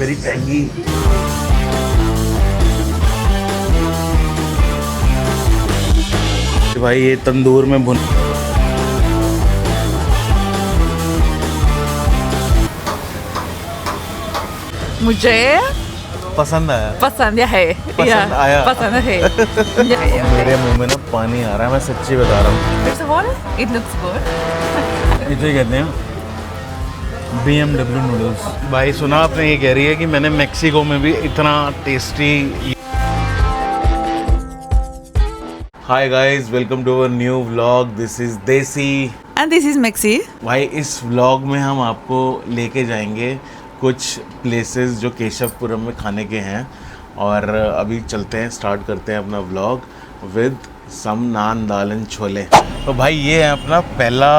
Very tangy. भाई ये तंदूर में भुन मुझे पसंद आया। पसंद है। पसंद आया। पसंद है। मेरे मुंह में ना पानी आ रहा है, मैं सच्ची बता रहा हूँ। First of all, it looks good. इसे कहते हैं BMW नूडल्स। भाई सुना आपने, ये कह रही है कि मैंने मेक्सिको में भी इतना tasty. Hi guys, welcome to our new vlog. This is desi And this is Mexi. भाई। इस व्लॉग में हम आपको लेके जाएंगे कुछ प्लेसेस जो केशवपुरम में खाने के हैं, और अभी चलते हैं, स्टार्ट करते हैं अपना vlog with some naan dal and chole. तो भाई ये है अपना पहला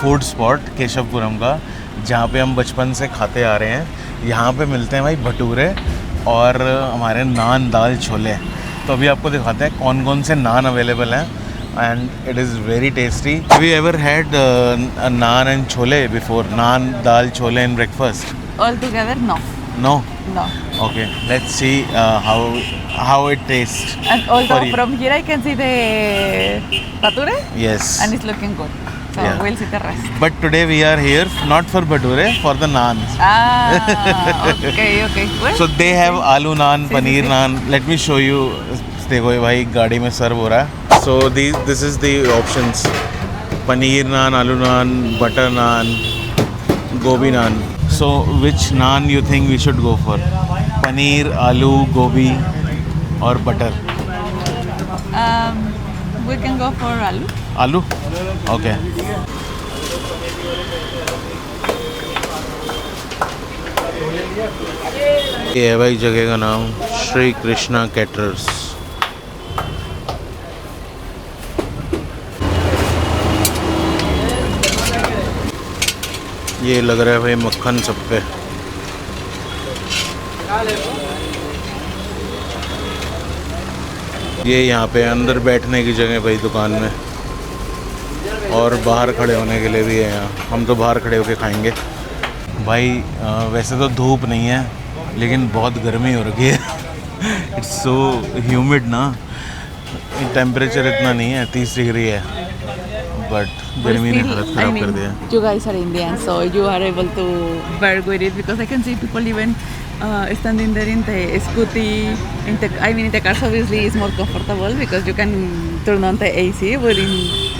फूड स्पॉट केशवपुरम का, जहाँ पे हम बचपन से खाते आ रहे हैं। यहाँ पे मिलते हैं भाई भटूरे और हमारे नान दाल छोले। तो अभी आपको दिखाते हैं कौन कौन से नान अवेलेबल हैं, and it is very tasty. Have you ever had naan and chole before? Naan, dal, chole in breakfast? All together, no. No? No. Okay, let's see how it tastes. And also for you. from here I can see the pature Yes. and it's looking good. So Yeah. we'll see the rest. But today we are here not for bhature, for the naans. Okay, okay. Well, So they have aloo naan, See, paneer see. naan. Let me show you. देखो ये भाई गाड़ी में सर्व हो रहा है। So this is the options: paneer naan, aloo naan, butter naan, gobi naan. So which naan you think we should go for? Paneer, aloo, gobi, or butter? we can go for aloo. Aloo? Okay. ये है भाई जगह का नाम, Shri Krishna caterers. ये लग रहा है भाई मक्खन सब पे। ये यहाँ पे अंदर बैठने की जगह भाई दुकान में, और बाहर खड़े होने के लिए भी है यहाँ। हम तो बाहर खड़े होके खाएंगे भाई। वैसे तो धूप नहीं है, लेकिन बहुत गर्मी हो रखी है। इट्स सो ह्यूमिड ना, टेम्परेचर इतना नहीं है, 30 डिग्री है, बट गर्मी ने हालत खराब कर दिया। You guys are Indian, so you are able to bear with it, because I can see people even standing there in the scooty. In the cars obviously is more comfortable because you can turn on the AC, but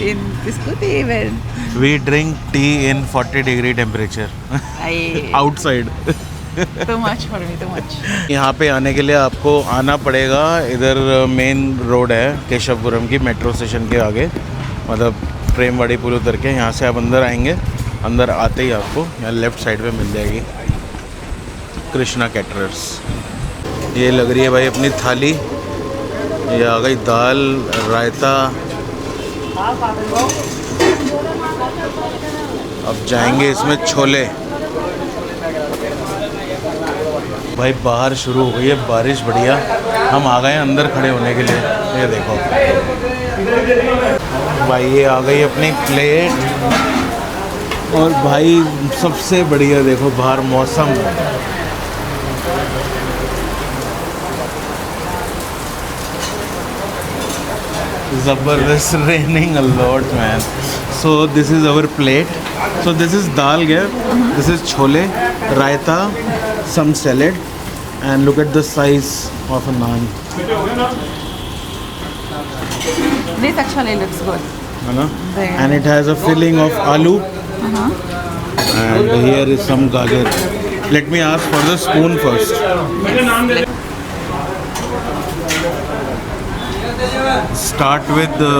in the scooty even. We drink tea in 40 degree temperature outside. Too much for me, too much. यहाँ पे आने के लिए आपको आना पड़ेगा, इधर main road है केशवपुरम की, मेट्रो स्टेशन के आगे, मतलब प्रेमवाड़ी पुल उतर के यहाँ से आप अंदर आएंगे। अंदर आते ही आपको यहाँ लेफ़्ट साइड पे मिल जाएगी कृष्णा कैटरर्स। ये लग रही है भाई अपनी थाली। ये आ गई दाल, रायता। अब जाएंगे इसमें छोले। भाई बाहर शुरू हो गई है बारिश बढ़िया, हम आ गए अंदर खड़े होने के लिए। ये देखो भाई, ये आ गई अपनी प्लेट, और भाई सबसे बढ़िया देखो बाहर मौसम। ज़बरदस्त, raining a lot man. So this is our plate. So this is dal गया, this is chole, raita, some salad, and look at the size of a naan. This actually looks good. And it has a filling of aloo, and here is some gajar. Let me ask for the spoon first. Yes. Start with the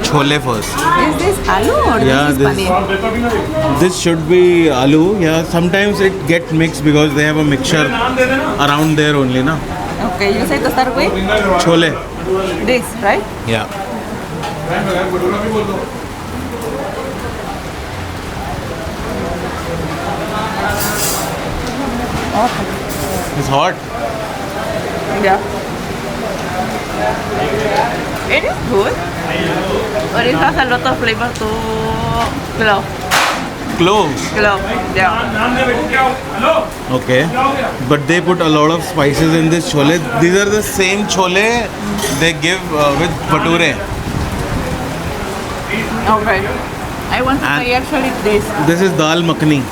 chole first. Is this aloo or Yeah, this is paneer? this should be aloo. Yeah, sometimes it get mixed because they have a mixture around there only, na. Okay, you say to start with Chole. this, right? Yeah. Okay. It's hot. Yeah. It is good, but it has a lot of flavor to love. Cloves. Clove. Yeah. Okay. But they put a lot of spices in this chole. These are the same chole they give with bhature. Okay. I want to And- try actually this. This is dal makhani.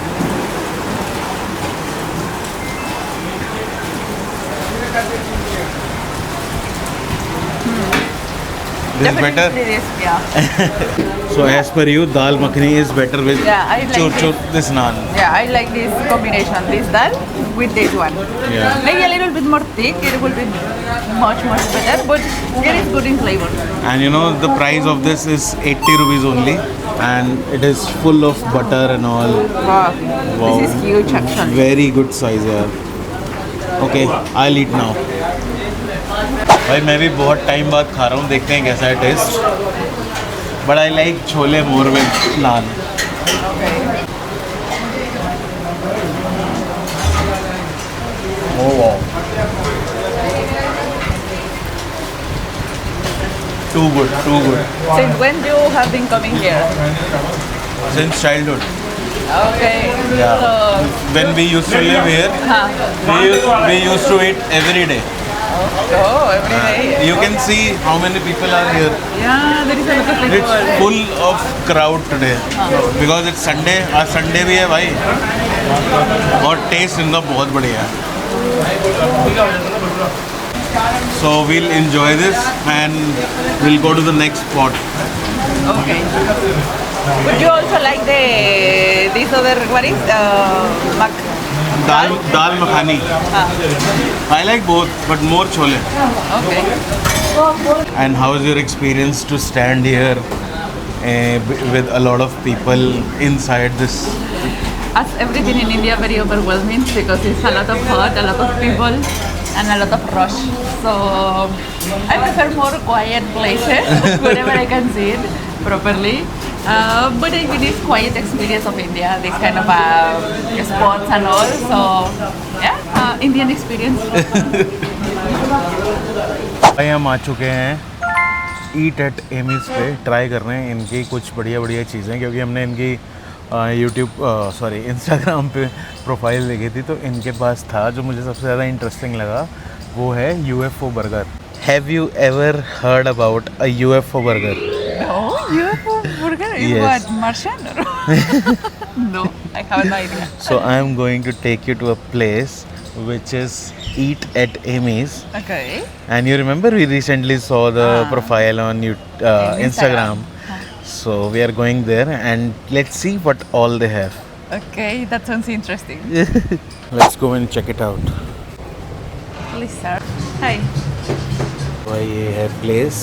This is better. Definitely this, yeah. So as per you, dal makhani is better with Yeah, I like this naan. Yeah, I like this combination, this dal with this one. Yeah. Maybe a little bit more thick, it will be much better, but it is good in flavor. And you know the price of this is 80 rupees only, and it is full of butter and all. Wow. Wow. This is huge actually. Very good size यार. Okay, I'll eat now. भाई मैं भी बहुत time बाद खा रहा हूँ, देखते हैं कैसा है taste. But I like chole more with naan. Oh wow. Too good, too good. Since when you have been coming here? Since childhood. Okay. Yeah. So, When we used to live here, we used to eat every day. oh, every day. You can see how many people are here. Yeah, there is a lot of It's people. full of crowd today because it's Sunday. आज Sunday भी है भाई. और taste इनका बहुत बढ़िया है. So we'll enjoy this and we'll go to the next spot. Okay. Would you also like this other, what is, Dal makhani. I like both, but more chole. Okay. And how is your experience to stand here with a lot of people inside this? As everything in India, very overwhelming because it's a lot of hot, a lot of people, and a lot of rush. So I prefer more quiet places wherever I can see it properly. But I mean, it's quiet experience of India, this kind of spots and all. So yeah, Indian experience. भाई हम आ चुके हैं ईट eight Emmys पे. Try कर रहे हैं इनकी कुछ बढ़िया बढ़िया चीज़ें, क्योंकि हमने इनकी इंस्टाग्राम पे प्रोफाइल देखी थी, तो इनके पास था जो मुझे सबसे ज़्यादा इंटरेस्टिंग लगा, वो है UFO burger. Have you ever heard about a UFO burger? Oh, UFO burger is Yes. what, Martian? No, I have no idea. So I am going to take you to a place which is Eat at Amy's. Okay. And you remember we recently saw the profile on Instagram. So we are going there and let's see what all they have. Okay, that sounds interesting. Let's go and check it out. Please, sir. Hi. So ये है place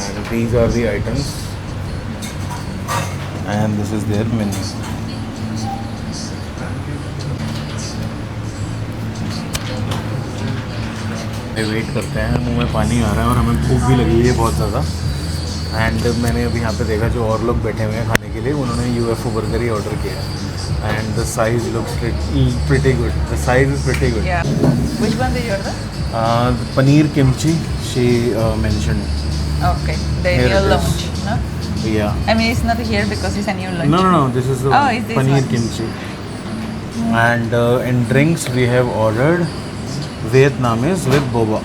and these are the items and this is their menu. Wait करते हैं, मुंह में पानी आ रहा है और हमें भूख भी लगी हुई है बहुत ज़्यादा. एंड मैंने अभी यहाँ पे देखा जो और लोग बैठे हुए हैं खाने के लिए, उन्होंने UFO बर्गर ही ऑर्डर किया है. And the size looks pretty good. The size is pretty good. Yeah. Which one did you order? Paneer kimchi she mentioned. Okay, the Here new it is. launch, no? Yeah. I mean, it's not here because it's a new launch. No. This is the Oh, it's this paneer one. kimchi. And in drinks we have ordered Vietnamese with boba.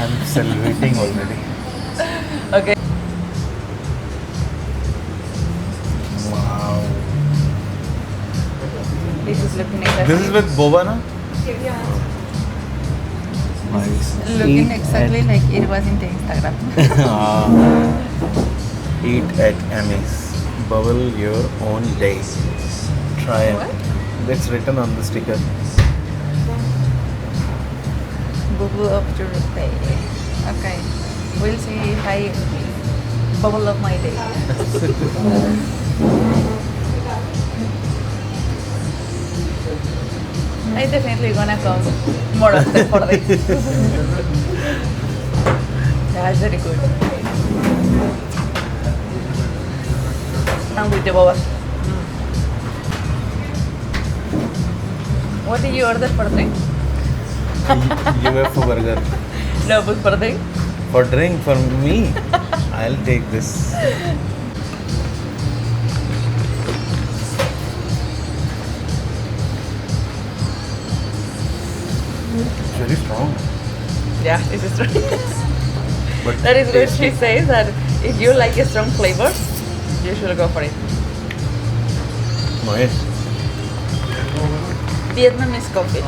I'm celebrating already. Okay. Wow. This is looking exactly. This is with boba, na? Nice. Looking Eat exactly like it was in the Instagram. Eat at Amy's. Bubble your own day. Try it. What? That's written on the sticker. Bubble of your day. Okay. We'll see if I bubble of my day. I definitely gonna come more often for this. That's very good. And with the boba. What did you order for drink? UFO burger. No, but for drink. For drink, for me, I'll take this. very strong. Yeah, this is true. But That is what tasty. she says, that if you like strong flavors, you should go for it. Nice. Vietnamese coffee.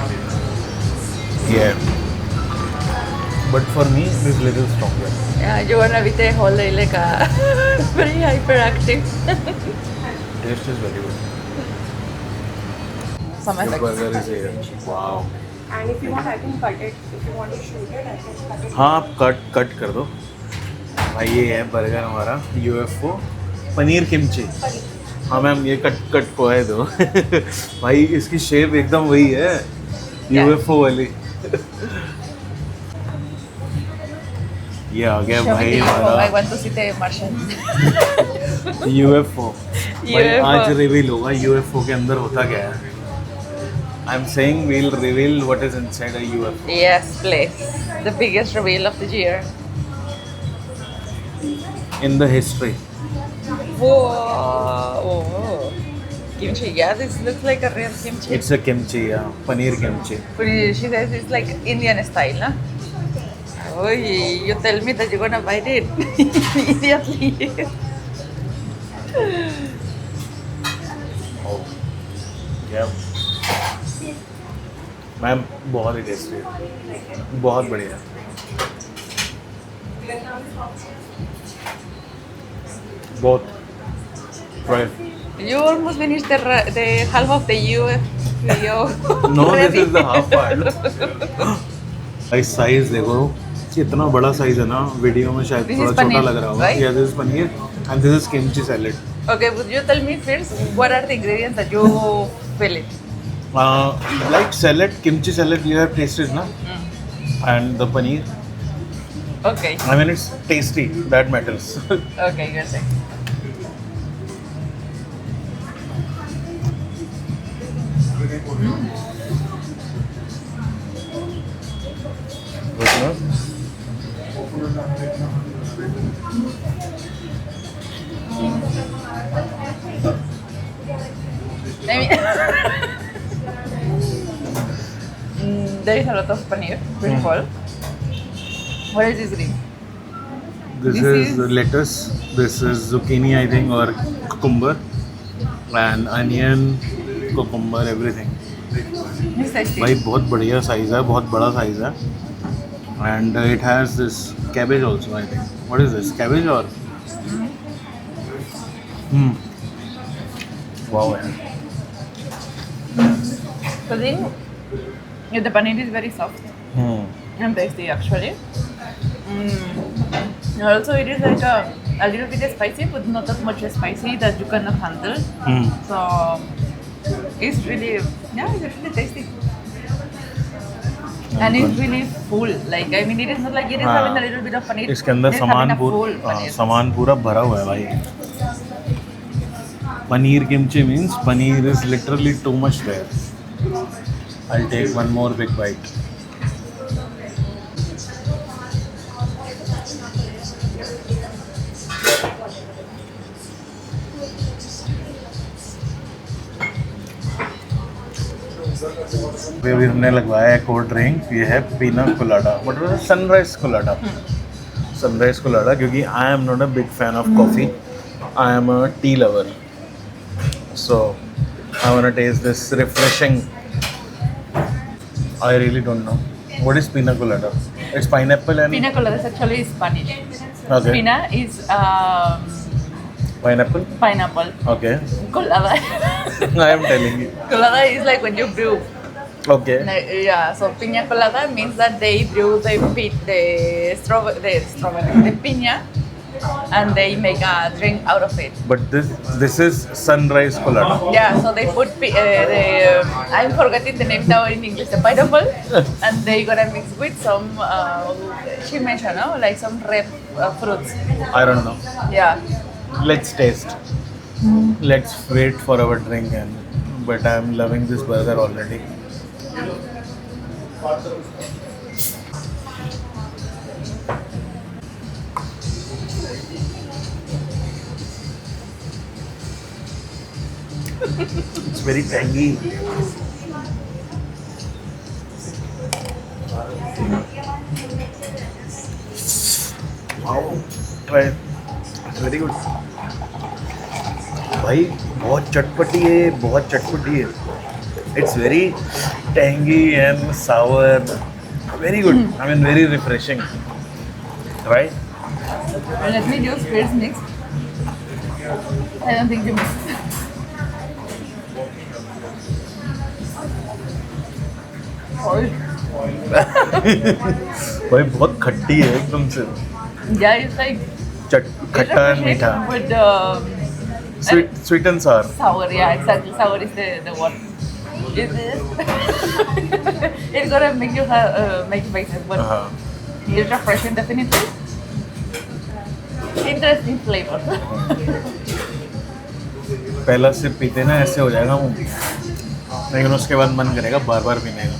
Yeah. But for me, this is little stronger. Yeah, you wanna be the whole day like a very hyperactive. Taste is very good. Some The effects. burger is here. Wow. And if you want, I can cut it. If you want to shoot it, I can cut it. हाँ आप cut कर दो भाई। ये है burger हमारा UFO paneer kimchi. हाँ ma'am ये कट को है दो भाई इसकी शेप एकदम वही है UFO वाली। ये आ गया Show me भाई the UFO. I हमारा want to see the Martian. UFO। भाई UFO. आज रिवील होगा UFO के अंदर होता क्या है। आई am saying we'll reveal what is inside a UFO. Yes, please. The biggest reveal of the year. In the history. Whoa. Kimchi. Yeah, this looks like a real kimchi. It's a kimchi, yeah. Paneer kimchi. But she says it's like Indian style, no? Oh, you tell me that you're gonna bite it immediately. Oh. Yeah. Ma'am बहुत ही tasty है, बहुत बढ़िया। बहुत right. You almost finished the half of the UFO. No, this is the half part. भाई size देखो, इतना बड़ा size है ना, वीडियो में शायद This थोड़ा is छोटा paneer, लग रहा होगा। right? Yeah, this is paneer and this is kimchi salad. Okay, would you tell me first what are the ingredients that you fill it? Like salad, kimchi salad you have tasted na, and the paneer. Okay, I mean it's tasty, that matters. okay, good thing. Good, no? I mean, there is a lot of paneer, beautiful. What is this green? This This is is- lettuce, this is zucchini I think or cucumber, and onion, cucumber, everything. It's tasty. भाई बहुत बढ़िया size है, बहुत बड़ा size है, and it has this cabbage also I think. What is this? Cabbage or? Wow. Yeah. So then, the paneer is very soft and tasty actually. Also, it is like a little bit spicy, but not that much spicy that you cannot handle. So it's really, yeah, it's really tasty. And it's really full. Like, I mean, it is not like it is हाँ. having a little bit of paneer. इसके अंदर It is having सामान a full पूरा paneer. सामान पूरा भरा हुआ है भाई। Paneer kimchi means paneer is literally too much there. I'll take one more big bite. अभी हमने लगवाया एक और ड्रिंक, ये है पीना कोलाडा, मतलब सनराइज कोलाडा। सनराइज कोलाडा, क्योंकि I am not a big fan of coffee, I am a tea lover, so I want to taste this refreshing. I really don't know. What is pina colada? It's pineapple and Pina colada is actually Spanish. Okay. Pina is pineapple. pineapple. Okay. Colada. I am telling you. Colada is like when you brew. Okay. Yeah, so piña colada means that they brew the strawberry, the piña, and they make a drink out of it. But this is sunrise colada. Yeah, so they put I'm forgetting the name now in English, the pineapple, and they gonna mix with some she mentioned, no, like some red fruits. I don't know. Yeah. Let's taste. Let's wait for our drink, but I'm loving this burger already. It's very tangy. Very good भाई, बहुत चटपटी है, बहुत चटपटी है. It's very tangy and Sawar, very good. I mean very refreshing, right? Let me just first mix. I don't think you mix. भाई बहुत खट्टी है एकदम से. Yeah, it's like खट्टा एंड मीठा. with sweet and Sawar. sour. Yeah, exactly. Sour is the word. It is. It's gonna make you make faces, but it's refreshing definitely. Interesting flavor. पहला SIP पीते ना ऐसे हो जाएगा मुंह, लेकिन उसके बाद मन करेगा बार बार पीने का.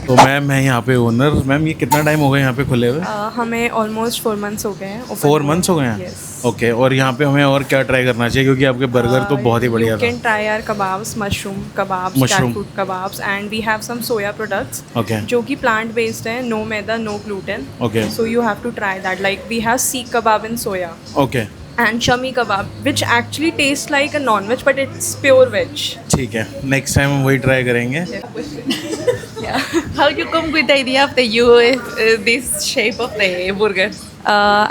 तो मैम है यहाँ पे ओनर. मैम ये कितना टाइम हो गया यहाँ पे खुले हुए? हमें ऑलमोस्ट 4 months हो गए हैं. 4 months हो गए हैं. Yes. ओके. और यहाँ पे हमें और क्या ट्राई करना चाहिए, क्योंकि आपके बर्गर तो बहुत ही बढ़िया You था. can try our kebabs, mushroom kebabs, Mushroom. jackfruit kebabs, and we have some soya products. Okay. जो कि plant based है, no maida, no gluten. Okay. So you have to try that. Like we have seekh kebab in soya okay. and shami kebab, which actually tastes like a non-veg, but it's pure veg. ठीक है, next time हम वही try करेंगे. How you come with the idea of the this shape of the burger?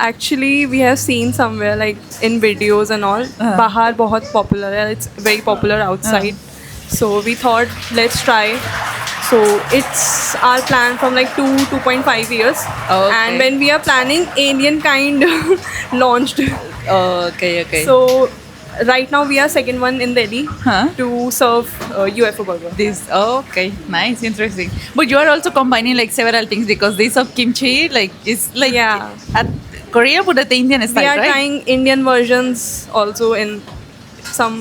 Actually, we have seen somewhere like in videos and all. Bahar बहुत popular है. It's very popular outside. So we thought let's try. So it's our plan from like 2.5 years. Okay. And when we are planning, Alien Kind launched. Okay. So right now we are second one in Delhi Huh? to serve UFO burger. This okay, nice, interesting. But you are also combining like several things because this of kimchi like is like Yeah. at Korea but at the Indian We style, are right? trying Indian versions also in some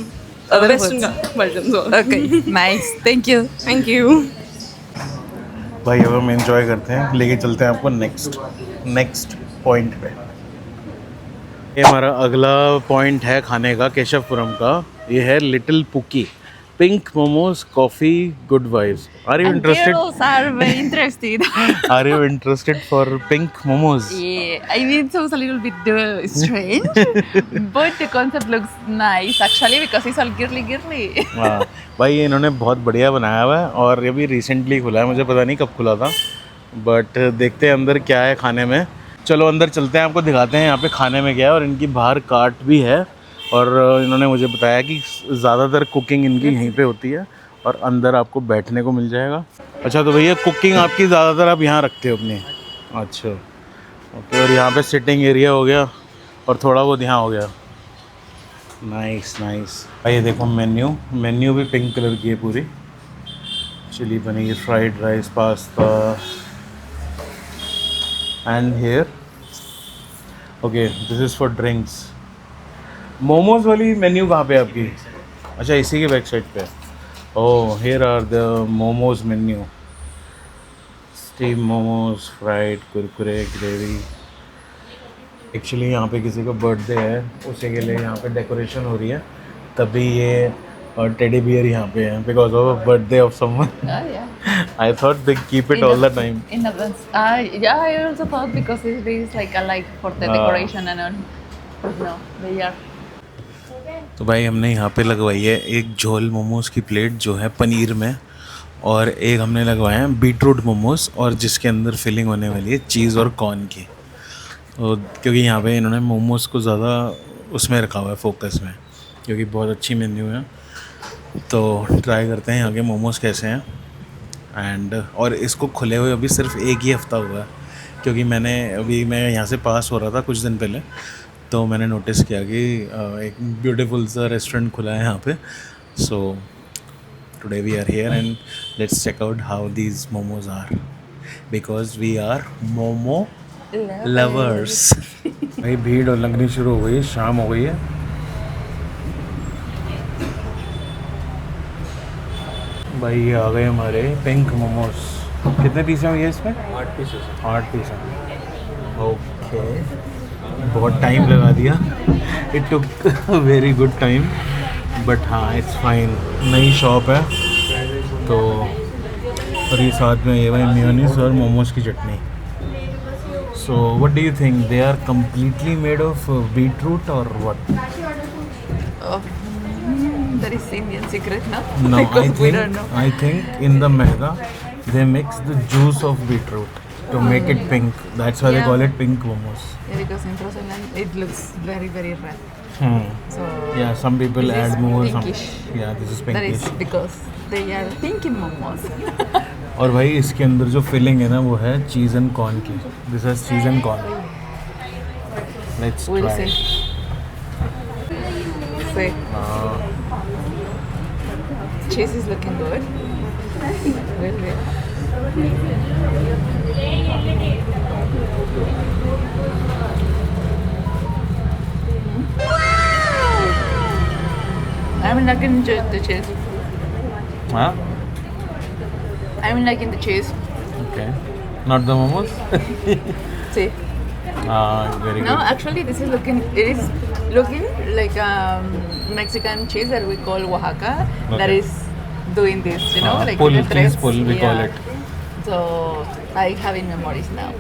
Other Western foods. versions also. Okay, nice. Thank you. Thank you. भाई अब हम enjoy करते हैं, लेके चलते हैं आपको next point पे. ये हमारा अगला पॉइंट है खाने का केशवपुरम का. ये है little pookie, pink momos, coffee, good vibes. Are you And interested? girls are very interested. Are you interested for pink momos? Yeah, I mean it sounds a little bit strange, but the concept looks nice actually because it's all girly. हाँ भाई, ये इन्होंने बहुत बढ़िया बनाया हुआ है और ये भी रिसेंटली खुला है. मुझे पता नहीं कब खुला था, बट देखते हैं अंदर क्या है खाने में. चलो अंदर चलते हैं, आपको दिखाते हैं यहाँ पे खाने में क्या है. और इनकी बाहर कार्ट भी है और इन्होंने मुझे बताया कि ज़्यादातर कुकिंग इनकी यहीं पे होती है और अंदर आपको बैठने को मिल जाएगा. अच्छा, तो भैया कुकिंग आपकी ज़्यादातर आप यहाँ रखते हो अपनी? अच्छा ओके. और यहाँ पे सिटिंग एरिया हो गया और थोड़ा बहुत यहाँ हो गया. नाइस. भाई ये देखो मेन्यू भी पिंक कलर की है पूरी. Chilli paneer, fried rice, pasta. And here okay, this is for drinks. Momos वाली मेन्यू कहाँ पे है आपकी? अच्छा, इसी के बैक साइड पे. Oh, here are the momos menu. Steam momos, fried, kurkure, gravy. Actually यहाँ पे किसी का बर्थडे है, उसी के लिए यहाँ पे डेकोरेशन हो रही है, तभी ये टेडी बियर यहाँ पे है because of birthday of someone. Oh yeah. I thought they keep it all the time. In advance. Yeah, I also thought because it is like a like for the decoration and all. But no, they are. तो भाई हमने यहाँ पे लगवाई है एक झोल मोमोज की प्लेट जो है पनीर में, और एक हमने लगवाया है बीटरूट मोमोज और जिसके अंदर फिलिंग होने वाली है चीज़ और कॉर्न की. तो क्योंकि यहाँ पे इन्होंने मोमोज़ को ज़्यादा उसमें रखा हुआ है फोकस में, क्योंकि बहुत अच्छी मेन्यू है. तो ट्राई करते हैं यहाँ के मोमोज़ कैसे हैं. एंड और इसको खुले हुए अभी सिर्फ एक ही हफ़्ता हुआ है, क्योंकि मैं यहाँ से पास हो रहा था कुछ दिन पहले, तो मैंने नोटिस किया कि एक ब्यूटीफुल सा रेस्टोरेंट खुला है यहाँ पे. So today we are here and let's check out how these momos are, because we are momo lovers. भाई भीड़ और लगनी शुरू हो गई, शाम हो गई है. भाई ये आ गए हमारे पिंक मोमोज. कितने पीस हैं भैया इसमें? 8 पीस हैं. ओके, बहुत टाइम लगा दिया. It took very good time, but हाँ इट्स फाइन. नई शॉप है तो. और ये साथ में ये भाई मेयोनीज और मोमोज की चटनी. So what do you think? They are completely made of beetroot or what? That is Indian secret, no? No, Because we don't know. I think in the maida they mix the juice of beetroot to make it pink. That's why they Yeah. call it pink momos. Yeah, because in frozen land it looks very very red. Hmm. So Yeah, some people This is add more. pinkish. Yeah, this is that pinkish. is because they are pinky momos. और भाई इसके अंदर जो filling है ना वो है चीज़ and corn की. This is cheese and corn. Let's We'll try. see. See, cheese is looking good. Well, well. I'm liking the cheese. हाँ. I'm liking the cheese. Okay. Not the momos. See. Very No, good. actually, this is looking. It is looking like Mexican cheese that we call Oaxaca. That Okay. is doing this, you know, like pull, the cheese threads. pull, we call it. So I have in memories now.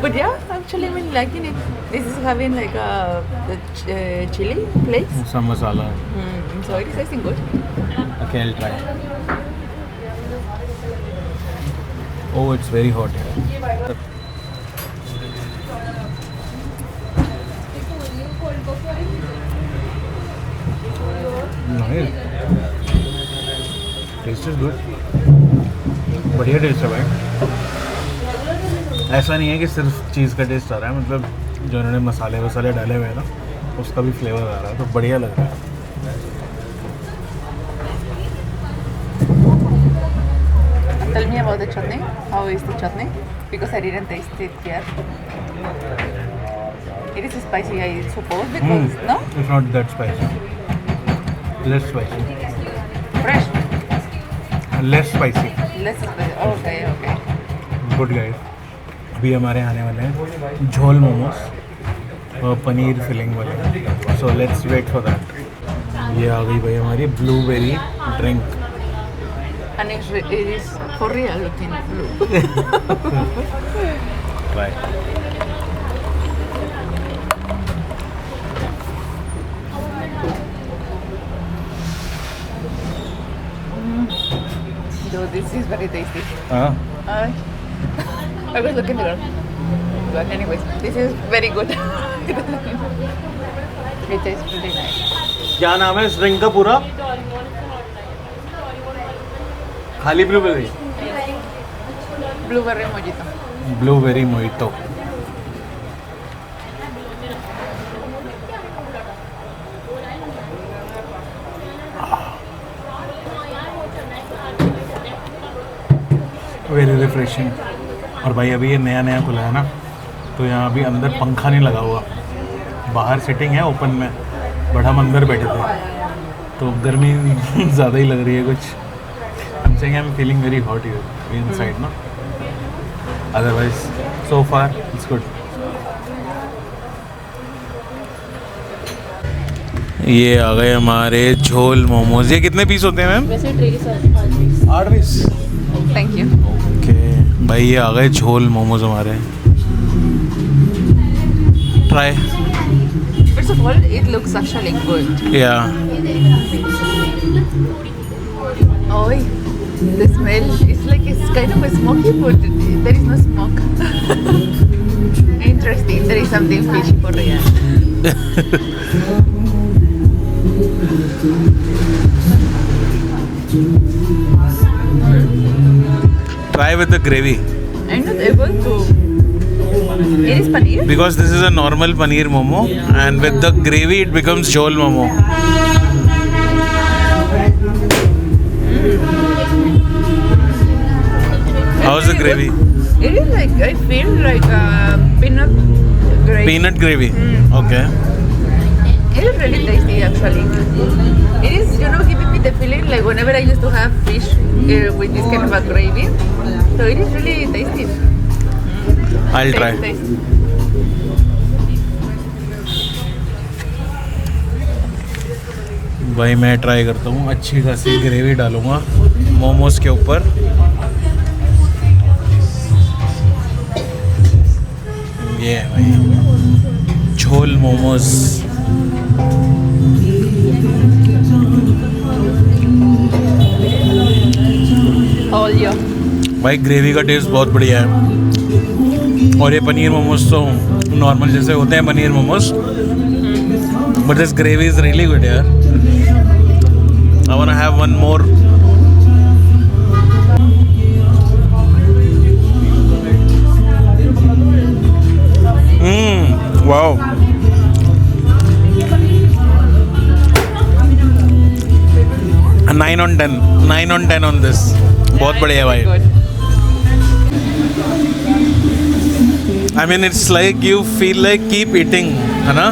But yeah, actually, I'm liking it. This is having like the chili flakes. Some masala. So it is tasting good. Okay, I'll try. Oh, it's very hot here. Nice. Taste is good. बढ़िया test है भाई. ऐसा नहीं है कि सिर्फ चीज़ का test आ रहा है, मतलब जो उन्होंने मसाले वसाले डाले हुए हैं ना उसका भी फ्लेवर आ रहा है, तो बढ़िया लग रहा है. Tell me about the chutney. How is the chutney? Because I didn't taste it yet. It is spicy, I suppose, because no It's not that spicy. Less spicy. fresh, Less spicy. less spicy. Okay, okay. Good guys. अभी हमारे आने वाले हैं झोल मोमोज और paneer filling वाले. So let's wait for that. ये आ गई भाई हमारी blueberry drink. And it is for real looking blue. Try. So this is very tasty. हाँ. I was looking at it. But anyways, this is very good. It tastes pretty nice. क्या नाम है इस ड्रिंक का पूरा? खाली blueberry. Blueberry mojito. Blueberry mojito. Very refreshing. और भाई अभी ये नया नया खुला है ना, तो यहाँ अभी अंदर पंखा नहीं लगा हुआ. बाहर सिटिंग है ओपन में, बट हम अंदर बैठे थे तो गर्मी ज़्यादा ही लग रही है कुछ. I'm saying I'm feeling very hot here inside, no? Otherwise, so far it's good. ये आ गए हमारे झोल मोमोज. ये कितने पीस होते हैं ma'am? 8 piece. Thank you. Okay भाई ये आ गए झोल मोमोज हमारे. Try. First of all, it looks actually good. या Oh, the smell is like it's kind of a smoky, but there is no smoke. Interesting. There is something fishy for real. Try with the gravy. I'm not able to. It is paneer. Because this is a normal paneer momo, and with the gravy it becomes jhol momo. How's the gravy? It is like I feel like peanut gravy. Peanut gravy. Okay. It is really tasty actually. It is, you know, giving me the feeling like whenever I used to have fish with this kind of a gravy. So it is really tasty. I'll try. Tasty. भाई मैं try करता हूँ. अच्छी खासी gravy डालूँगा मोमोज के ऊपर. ये है भाई झोल मोमोज। All you. भाई ग्रेवी का टेस्ट बहुत बढ़िया है और ये पनीर मोमोज तो नॉर्मल जैसे होते हैं paneer momos, but this gravy is really good यार। I want to have one more. Wow, 9 on 10, 9 on 10 on this। बहुत बढ़िया भाई। I mean it's like you feel like keep eating, है ना?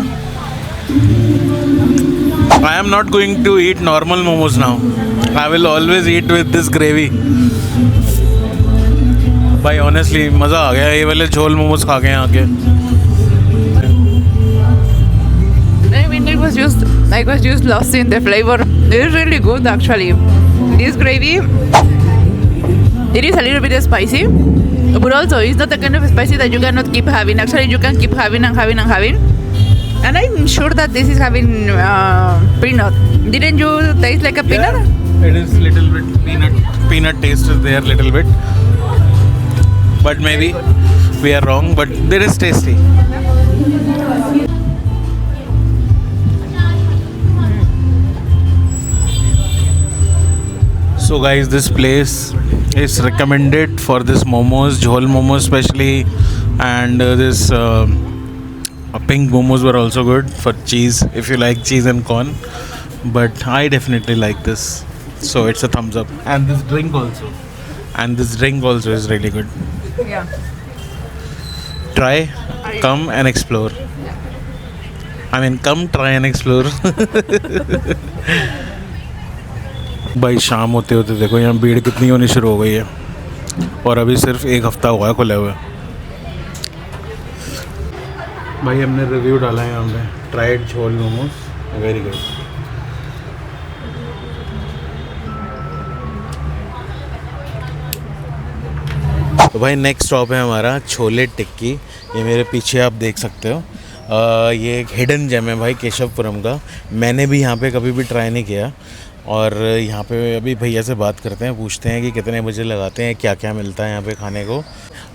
I am not going to eat normal momos now. I will always eat with this gravy. भाई honestly मज़ा आ गया ये वाले झोल मोमोज खा के यहाँ के। I mean, I was just lost in the flavor. It is really good actually. This gravy, it is a little bit spicy, but also it's not the kind of spicy that you cannot keep having. Actually, you can keep having and having and having. And I'm sure that this is having peanut. Didn't you taste like a peanut? Yeah, it is little bit peanut taste is there little bit, but maybe we are wrong. But it is tasty. So guys, this place is recommended for this momos, jhol momos especially, and this pink momos were also good for cheese if you like cheese and corn. But I definitely like this, so it's a thumbs up. And this drink also is really good. Yeah. Try, come and explore. I mean, come try and explore. भाई शाम होते होते देखो यहाँ भीड़ कितनी होनी शुरू हो गई है और अभी सिर्फ 1 हफ्ता हुआ है खुले हुए। भाई हमने रिव्यू डाला है यहाँ पे, ट्राइड झोल मोमोज वेरी गुड। तो भाई नेक्स्ट स्टॉप है हमारा छोले टिक्की। ये मेरे पीछे आप देख सकते हो। ये एक हिडन जेम है भाई केशवपुरम का। मैंने भी यहाँ पे कभी भी ट्राई नहीं किया और यहाँ पे अभी भैया से बात करते हैं, पूछते हैं कि कितने बजे लगाते हैं, क्या क्या मिलता है यहाँ पे खाने को।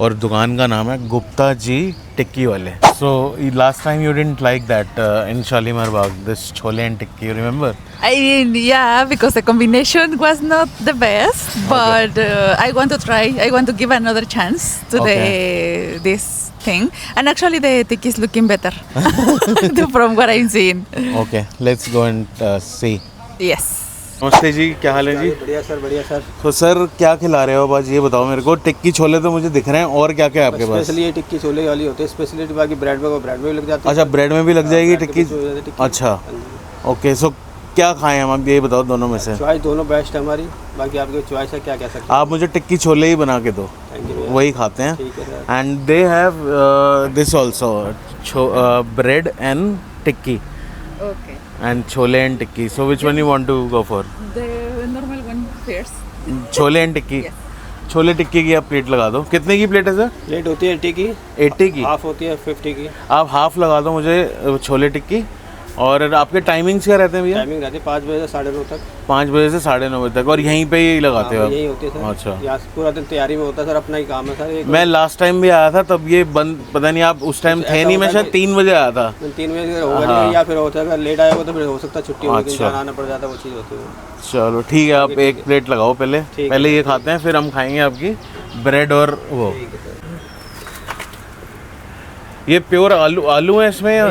और दुकान का नाम है गुप्ता जी टिक्की वाले। So last time you didn't like that in Shalimar Bagh, this chole and tikki, you remember? I mean, yeah, because the combination was not the best, but I want to try. I want to give another chance to this thing. And actually, the tikki is looking better from what I'm seeing. Okay, let's go and see. Yes. नमस्ते जी, क्या हाल है जी? बढ़िया sir, बढ़िया sir. तो sir क्या खिला रहे हो आज ये बताओ मेरे को। टिक्की छोले तो मुझे दिख रहे हैं, और क्या क्या है आपके पास? स्पेशली ये टिक्की छोले वाली होती है स्पेशलिटी, बाकी ब्रेड में भी लग जाती है। अच्छा, ब्रेड में भी लग जाएगी टिक्की? टिक्की। अच्छा, ओके। सो क्या खाएं हम, आप ये बताओ दोनों में से। चॉइस दोनों बेस्ट है हमारी, बाकी आपकी चॉइस है, क्या कह सकते हैं। आप मुझे टिक्की छोले ही बना के दो, वही खाते हैं। ठीक है sir. And they have this also bread and tikki Okay. And chole and tikki. So which one you want to go for? The normal one first. Chole and tikki. Yes. Chole tikki की आप प्लेट लगा दो। कितने की प्लेट है सर? प्लेट होती है 80 की, 80 की। हाफ होती है 50 की। आप हाफ लगा दो मुझे छोले टिक्की। और आपके टाइमिंग्स क्या रहते हैं भैया? टाइमिंग रहती है 5 बजे से 9:30 तक। 5 बजे से 9:30 बजे तक। और यहीं पे ही लगाते हो आप? यही होती है सर। अच्छा। यहाँ पूरा दिन तैयारी में होता है सर, अपना ही काम है सर। मैं लास्ट टाइम भी आया था, तब ये बंद, पता नहीं आप उस टाइम थे नहीं, मैं शायद 3 बजे आया था। 3 बजे होगा नहीं, या फिर होता है अगर लेट आया हो तो फिर हो सकता है छुट्टी हो गई, अच्छा। आना पड़ जाता है, वो चीज़ होती है। चलो ठीक है, आप एक प्लेट लगाओ पहले ये खाते हैं, फिर हम खाएंगे आपकी ब्रेड और वो। ये प्योर आलू है इसमें या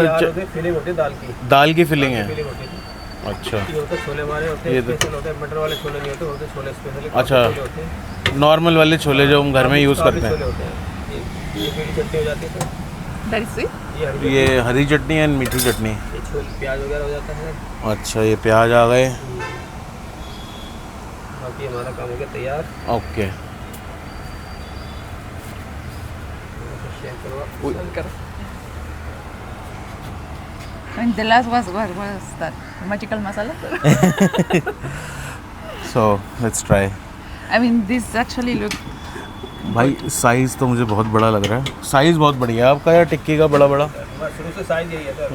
फीलिंग होती है दाल की? दाल की फिलिंग है। फीलिंग होती है। अच्छा, ये होते हैं छोले हमारे, होते हैं स्पेशल, होते हैं मटर वाले छोले नहीं होते, होते छोले स्पेशल। अच्छा, नॉर्मल वाले छोले जो हम घर में यूज़ करते हैं। ये पीली चटनी हो जाती है सर, That is it. ये हरी चटनी एंड मीठी चटनी। ये छोले प्याज वगैरह हो जाता है। अच्छा, ये प्याज आ गए। बाकी हमारा काम हो गया तैयार। ओके, शेयर करो। And the last was that magical masala. so let's try. I mean, this actually look भाई साइज़ तो मुझे बहुत बड़ा लग रहा है, साइज़ बहुत बढ़िया है आपका यार टिक्की का, बड़ा बड़ा। बस शुरू से साइज यही है सर,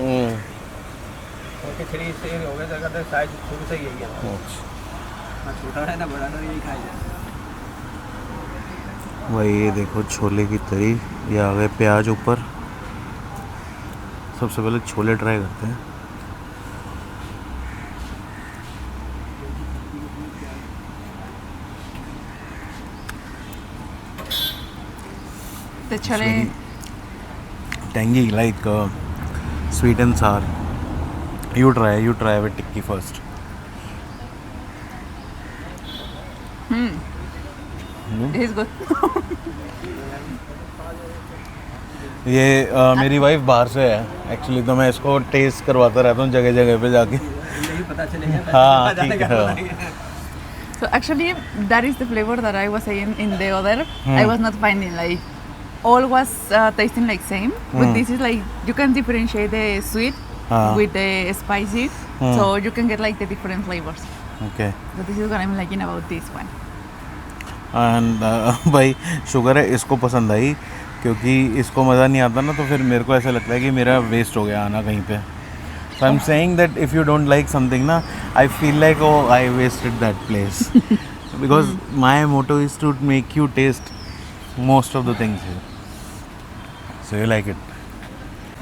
क्योंकि 3 से हो गया सर, कहते साइज शुरू से यही है, ना छोटा है ना बड़ा, ना यही खाया जाए। भाई ये देखो छोले की तरी, ये आ गए प्याज ऊपर। सबसे पहले छोले ट्राई करते हैं। The chole. Tangy, like sweet and sour. You try with tikki first. This is good. ये मेरी वाइफ बाहर से है एक्चुअली, तो मैं इसको टेस्ट करवाता रहता हूँ जगह जगह पे जाके। यही पता चलेगा। हाँ ठीक है। So actually, that is the flavor that I was saying in the other. I was not finding like all was tasting like same, but this is like you can differentiate the sweet with the spicy, so you can get like the different flavors. Okay. So this is what I'm liking about this one. And भाई sugar है इसको पसंद आई, क्योंकि इसको मज़ा नहीं आता ना, तो फिर मेरे को ऐसा लगता है कि मेरा वेस्ट हो गया आना कहीं पे। So I am saying that if you don't like something ना, I feel like oh I wasted that place, because my motto is to make you taste most of the things here, so you like it.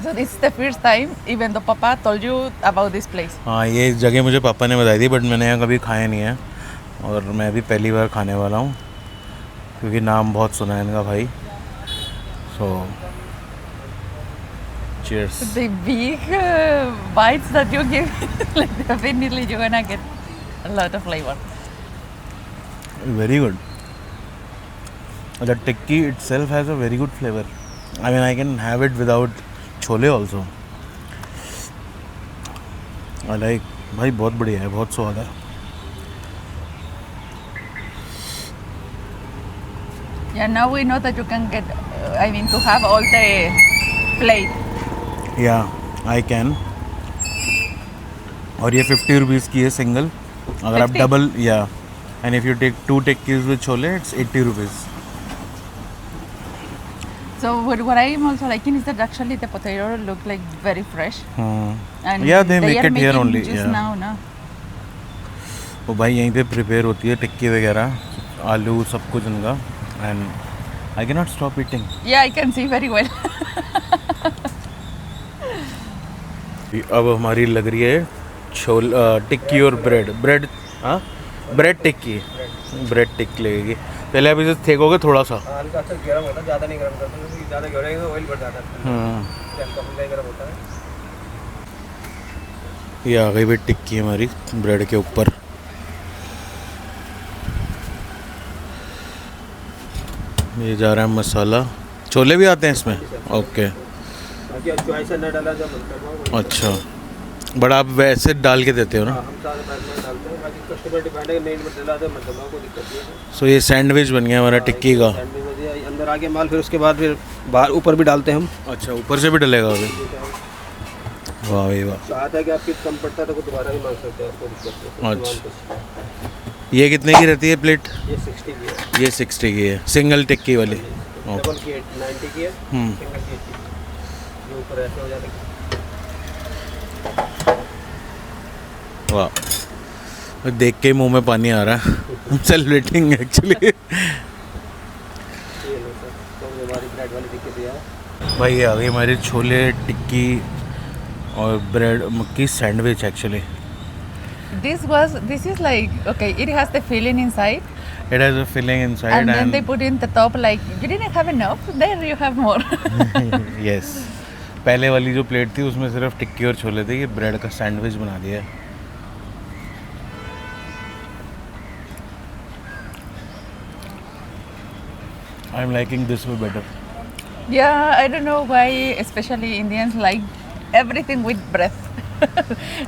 So this is the first time even though Papa told you about this place. हाँ ये जगह मुझे पापा ने बताई थी, but मैंने यहाँ कभी खाया नहीं है, और मैं अभी पहली बार खाने वाला हूँ, क्योंकि नाम बहुत सुना है इनका भाई। सो cheers. The big bites that you give, like definitely you're gonna get a lot of flavor. Very good. The tikki itself has a very good flavor. I mean, I can have it without chole also. I like, भाई बहुत बढ़िया है, बहुत स्वाद है। Yeah, now we know that you can get, I mean, to have all the plate. Yeah, I can. और ये 50 rupees की है सिंगल, अगर आप 50? डबल, या and if you take 2 tikkis with chole it's 80 rupees. So what I am also liking is that actually the potato look like very fresh. And Yeah, they make are it here making only, just yeah. now, na? वो भाई यहीं पे prepare होती है टिक्की वगैरह, आलू सब कुछ इनका, and I can not stop eating. Yeah, I can see very well. अब हमारी लग रही है टिक्की और ब्रेड हाँ ब्रेड टिक्की लगेगी। पहले आप इसे सेकोगे थोड़ा सा। हल्का सा गर्म होता है, ज़्यादा नहीं गर्म करते, क्योंकि ज़्यादा गर्म रहेगा तो ऑयल बढ़ जाता है। हल्का फुल्का ही गर्म होता है। ये आ गई भाई टिक्की हमारी ब्रेड के ऊपर। ये जा रहा है मसाला, छोले भी आते हैं इसमें, ओके। बाकी अब चॉइस है, न डाला जब मन करना हो। अच्छा, बट आप वैसे डाल के देते हो ना? हाँ, हम सारे पैक में डालते हैं, बाकी कस्टमर डिपेंड है, नहीं डाला तो मतलब कोई दिक्कत नहीं है। सो ये सैंडविच बन गया हमारा टिक्की का। सैंडविच हो गया, अंदर आके माल, फिर उसके बाद फिर बाहर ऊपर भी डालते हैं हम। अच्छा, ऊपर से भी डलेगा अभी? वाह भाई वाह। चाहता है कि आपकी कम पड़ता है तो दोबारा भी मांग सकते हैं, कोई दिक्कत नहीं। अच्छा, ये कितने की रहती है प्लेट? ये 60 की है। ये 60 की है, सिंगल टिक्की वाली। डबल की 90 की है, सिंगल की 80 की। ये ऊपर ऐसे हो जाता है। वाह, देख के मुंह में पानी आ रहा है। Celebrating actually. ये लो सर, तो हमारी ब्रेड वाली टिक्की तैयार है। भाई ये आ गई हमारी छोले टिक्की और ब्रेड मक्की sandwich actually. This is like, okay, it has the filling inside. It has a filling inside And then they put in the top like, you didn't have enough, there you have more. Yes, पहले वाली जो plate थी उसमें सिर्फ टिक्की और छोले थे, ये bread का सैंडविच बना दिया है। I am liking this way better. Yeah, I don't know why especially Indians like everything with bread.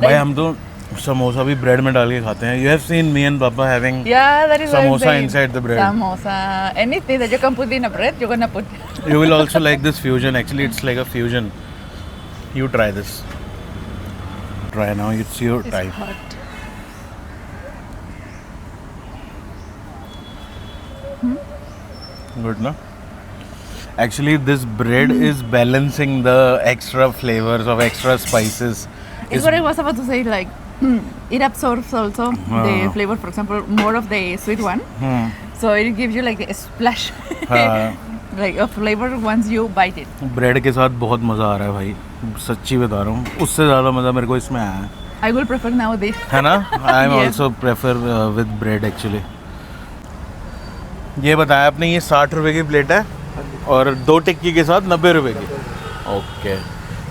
भाई हम तो समोसा भी ब्रेड में डाल के खाते हैं। You have seen me and Papa having Yeah, that is what I'm samosa saying. inside the bread. Samosa, anything that you can put in a bread, you're gonna put. You will also like this fusion. Actually, it's like a fusion. You try this. Try now. It's your It's time. hot. Good ना. Actually, this bread is balancing the extra flavors of extra spices. It's what I was about to say, like, it absorbs also the flavor, for example, more of the sweet one. So it gives you like a splash like of flavor once you bite it. Bread के साथ बहुत मज़ा आ रहा है भाई, सच्ची बता रहा हूँ. उससे ज़्यादा मज़ा मेरे को इसमें आया है. I will prefer now this. है ना? I am Yeah. Also prefer with bread actually. ये बताया आपने, ये 60 रुपए की प्लेट है और 2 टिक्की के साथ 90 रुपए की. ओके,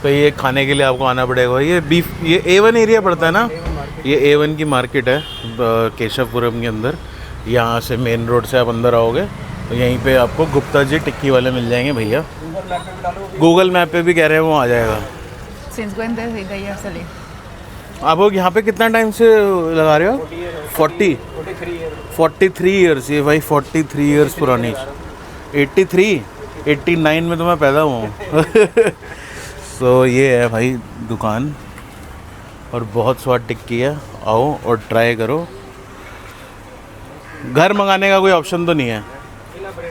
तो ये खाने के लिए आपको आना पड़ेगा. ये बीफ, ये A1 एरिया पड़ता है ना. ये A1 की मार्केट है केशवपुरम के अंदर. यहाँ से मेन रोड से आप अंदर आओगे तो यहीं पे आपको गुप्ता जी टिक्की वाले मिल जाएंगे भैया. गूगल मैप पे भी कह रहे हैं वो आ जाएगा. Since when they are selling? आप लोग यहाँ पे कितना टाइम से लगा रहे हो? 43 ईयर्स. ये भाई 43 ईयर्स पुरानी. 89 में तो मैं पैदा हुआ हूँ. सो ये है भाई दुकान और बहुत स्वाद टिक्की है. आओ और ट्राई करो. घर मंगाने का कोई ऑप्शन तो नहीं है?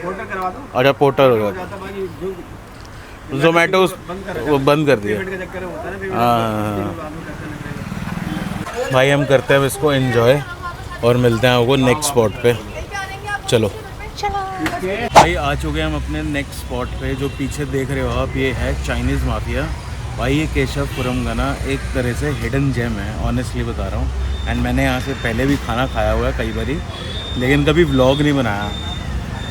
ऑर्डर करवा दो. अच्छा, पोर्टर होगा. जाता भाई जो जोमेटो वो बंद कर दिया. पेमेंट के चक्कर में होता है ना पेमेंट. हाँ भाई, हम करते हैं इसको एंजॉय और मिलते हैं आपको नेक्स्ट स्पॉट पे. चलो भाई, आ चुके हैं हम अपने नेक्स्ट स्पॉट पे. जो पीछे देख रहे हो आप, ये है चाइनीज़ माफिया. भाई ये केशवपुरम का ना एक तरह से हिडन जेम है, ऑनेस्टली बता रहा हूँ. एंड मैंने यहाँ से पहले भी खाना खाया हुआ है कई बारी, लेकिन कभी व्लॉग नहीं बनाया.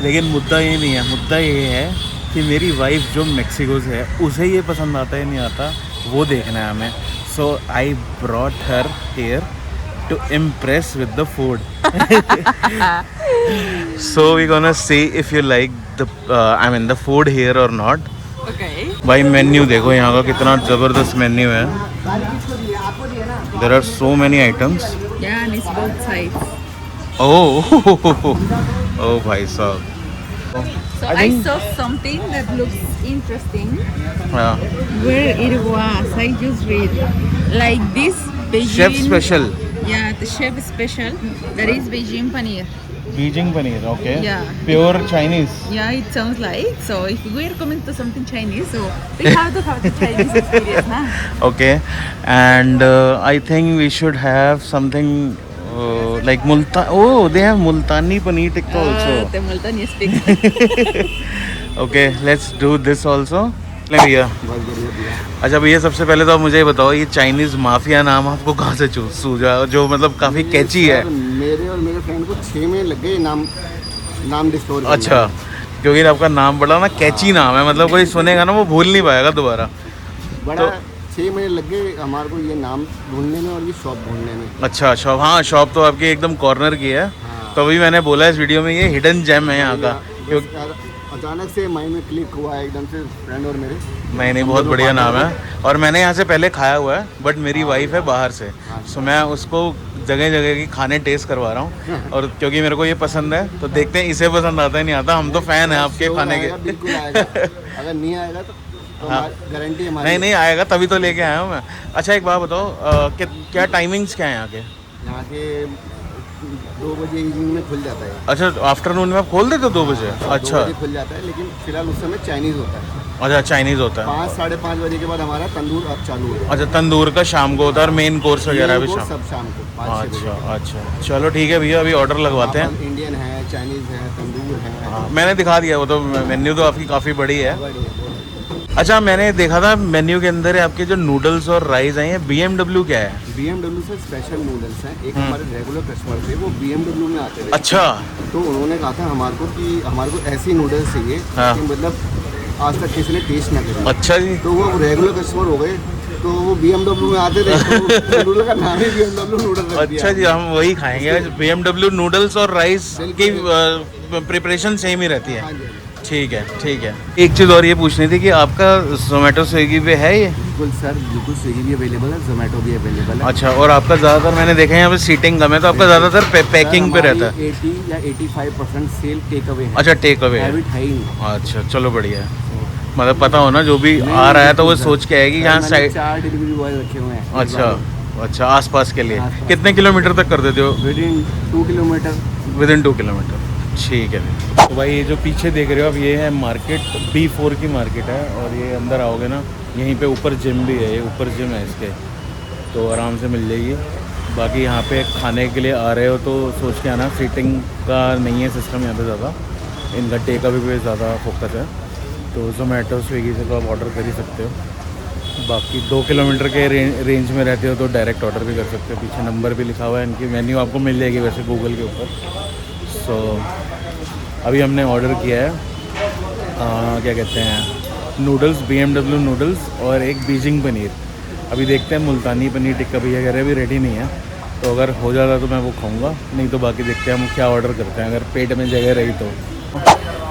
लेकिन मुद्दा ये नहीं है. मुद्दा ये है कि मेरी वाइफ जो मेक्सिको से है, उसे ये पसंद आता है नहीं आता वो देखना है हमें. So I brought her here to impress with the food. So we're gonna see if you like the food here or not. Okay. भाई मेन्यू देखो यहाँ का, कितना ज़बरदस्त मेन्यू है. There are so many items. Yeah, and it's both sides. Oh भाई साहब. So I saw something that looks interesting. हाँ. Where it was, I just read like this Beijing. Chef special. Yeah, the chef special. That is Beijing paneer. Beijing paneer. Okay. Yeah. Pure Chinese. Yeah, it sounds like. So if we are coming to something Chinese, so we have to have the Chinese experience, na? Okay. And I think we should have something like multan. Oh, they have multani paneer tikka also. The Multani speaks. Okay, let's do this also. ले भैया. अच्छा भैया, सबसे पहले तो आप मुझे ये बताओ, ये चाइनीज़ माफिया नाम आपको कहाँ से सूझा, जो मतलब काफ़ी कैची है? मेरे और मेरे फ्रेंड को 6 महीने लग गए नाम डिस्कवर. अच्छा, क्योंकि आपका नाम बड़ा ना कैची नाम है, मतलब कोई सुनेगा ना वो भूल नहीं पाएगा दोबारा. बड़ा 6 महीने लग गए हमारे को ये नाम ढूंढने में और ये शॉप ढूंढने में. अच्छा शॉप. हाँ, शॉप तो आपकी एकदम कॉर्नर की है. तो अभी मैंने बोला इस वीडियो में ये हिडन जेम है यहाँ का. अचानक से माइंड में क्लिक हुआ है एकदम से, फ्रेंड और मेरे. नहीं, बहुत बढ़िया नाम है. और मैंने यहाँ से पहले खाया हुआ है, बट मेरी वाइफ है बाहर से, सो मैं उसको जगह जगह की खाने टेस्ट करवा रहा हूँ. और क्योंकि मेरे को ये पसंद है तो देखते हैं इसे पसंद आता है नहीं आता. हम तो फ़ैन हैं आपके खाने के. बिल्कुल आएगा. अगर नहीं आएगा तो हाँ, गारंटी हमारी. नहीं आएगा तभी तो लेके आया हूँ मैं. अच्छा एक बात बताओ, क्या टाइमिंग्स क्या है यहाँ के? यहाँ के 2 बजे इवनिंग में खुल जाता है. अच्छा, आफ्टरनून में आप खोल देते हो 2 बजे? अच्छा. 2 बजे खुल जाता है, लेकिन फिलहाल उस समय चाइनीज़ होता है. अच्छा, चाइनीज़ होता है. 5 साढ़े 5 बजे के बाद हमारा तंदूर अब चालू होता है. अच्छा, तंदूर का शाम को होता है और मेन कोर्स वगैरह भी शाम. सब शाम को 5-6 बजे. अच्छा, चलो ठीक है भैया, अभी ऑर्डर लगवाते हैं. इंडियन है, चाइनीज़ है, तंदूर है. हाँ, मैंने दिखा दिया वो तो. मेन्यू तो आपकी काफ़ी बड़ी है. बड़ी है. अच्छा, मैंने देखा था मेन्यू के अंदर आपके जो नूडल्स और राइस हैं, ये BMW क्या है? BMW से स्पेशल नूडल्स हैं. एक हमारे रेगुलर कस्टमर थे, वो BMW में आते थे. अच्छा. तो उन्होंने कहा था हमारे को कि हमारे को ऐसी नूडल्स चाहिए कि मतलब आज तक किसी ने टेस्ट ना करे. अच्छा जी. तो वो रेगुलर कस्टमर हो गए, तो वो BMW में आते थे, तो नूडल का नाम ही BMW नूडल रख दिया. अच्छा जी, हम वही खाएंगे. BMW नूडल्स और राइस की प्रिपरेशन सेम ही रहती है. ठीक है. एक चीज़ और ये पूछनी थी कि आपका जोमेटो स्विगी पे है ये? बिल्कुल सर, बिल्कुल. स्विगी भी अवेलेबल है, जोमेटो भी अवेलेबल है. अच्छा, और आपका ज़्यादातर मैंने देखा है यहाँ पे सीटिंग कम है, तो आपका ज़्यादातर पैकिंग पे रहता है? 80 या 85% सेल टेक अवे है. अच्छा, टेक अवे है. हैबिट है ही नहीं. अच्छा, चलो बढ़िया है. मतलब पता हो ना, जो भी आ रहा है तो वो सोच के आएगी यहाँ साइड. 4 डिलीवरी बॉय रखे हुए हैं. अच्छा, आसपास के लिए. कितने किलोमीटर तक कर देते हो? Within 2 kilometre. Within 2 kilometre. ठीक है। तो भाई ये जो पीछे देख रहे हो आप, ये है मार्केट, B4 की मार्केट है। और ये अंदर आओगे ना, यहीं पे ऊपर जिम भी है, ये ऊपर जिम है इसके, तो आराम से मिल जाएगी। बाकी यहाँ पे खाने के लिए आ रहे हो तो सोच के आना, सीटिंग का नहीं है सिस्टम यहाँ पे ज़्यादा, इनका टेक अवे पे ज़्यादा फोकस है। तो जोमेटो स्विगी से तो आप ऑर्डर कर ही सकते हो। बाकी 2 किलोमीटर के रेंज में रहते हो तो डायरेक्ट ऑर्डर भी कर सकते हो। पीछे नंबर भी लिखा हुआ है, इनकी मेन्यू आपको मिल जाएगी वैसे गूगल के ऊपर। सो अभी हमने ऑर्डर किया है क्या कहते हैं, नूडल्स, BMW नूडल्स और एक बीजिंग पनीर। अभी देखते हैं, मुल्तानी पनीर टिक्का भैया कह रहे अभी रेडी नहीं है, तो अगर हो जाता तो मैं वो खाऊंगा, नहीं तो बाकी देखते हैं हम क्या ऑर्डर करते हैं, अगर पेट में जगह रही तो।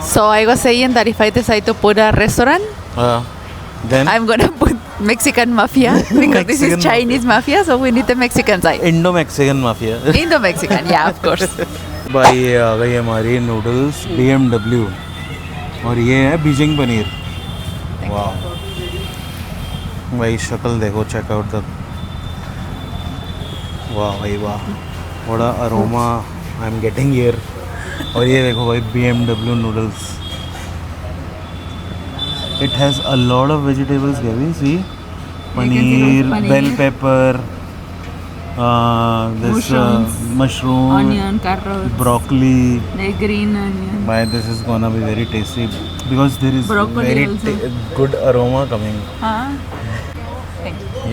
So I was saying that if I decide to put a restaurant, then I'm gonna put Mexican mafia because this Mexican is Chinese mafia, so we need the Mexican side. Indo Mexican mafia. Indo-Mexican, yeah, of course. भाई ये आ गई हमारी noodles BMW, और ये है Beijing paneer. वाह भाई शक्ल देखो, चेकआउट द, वाह भाई वाह, बड़ा aroma I am getting here. और ये देखो भाई BMW noodles, it has a lot of vegetables, केविन सी, paneer, paneer, bell pepper, this Mushrooms, mushroom, Onion, carrots, broccoli. the green onion. Why this is gonna be very tasty because there is Broccoli very also. good aroma coming. हाँ.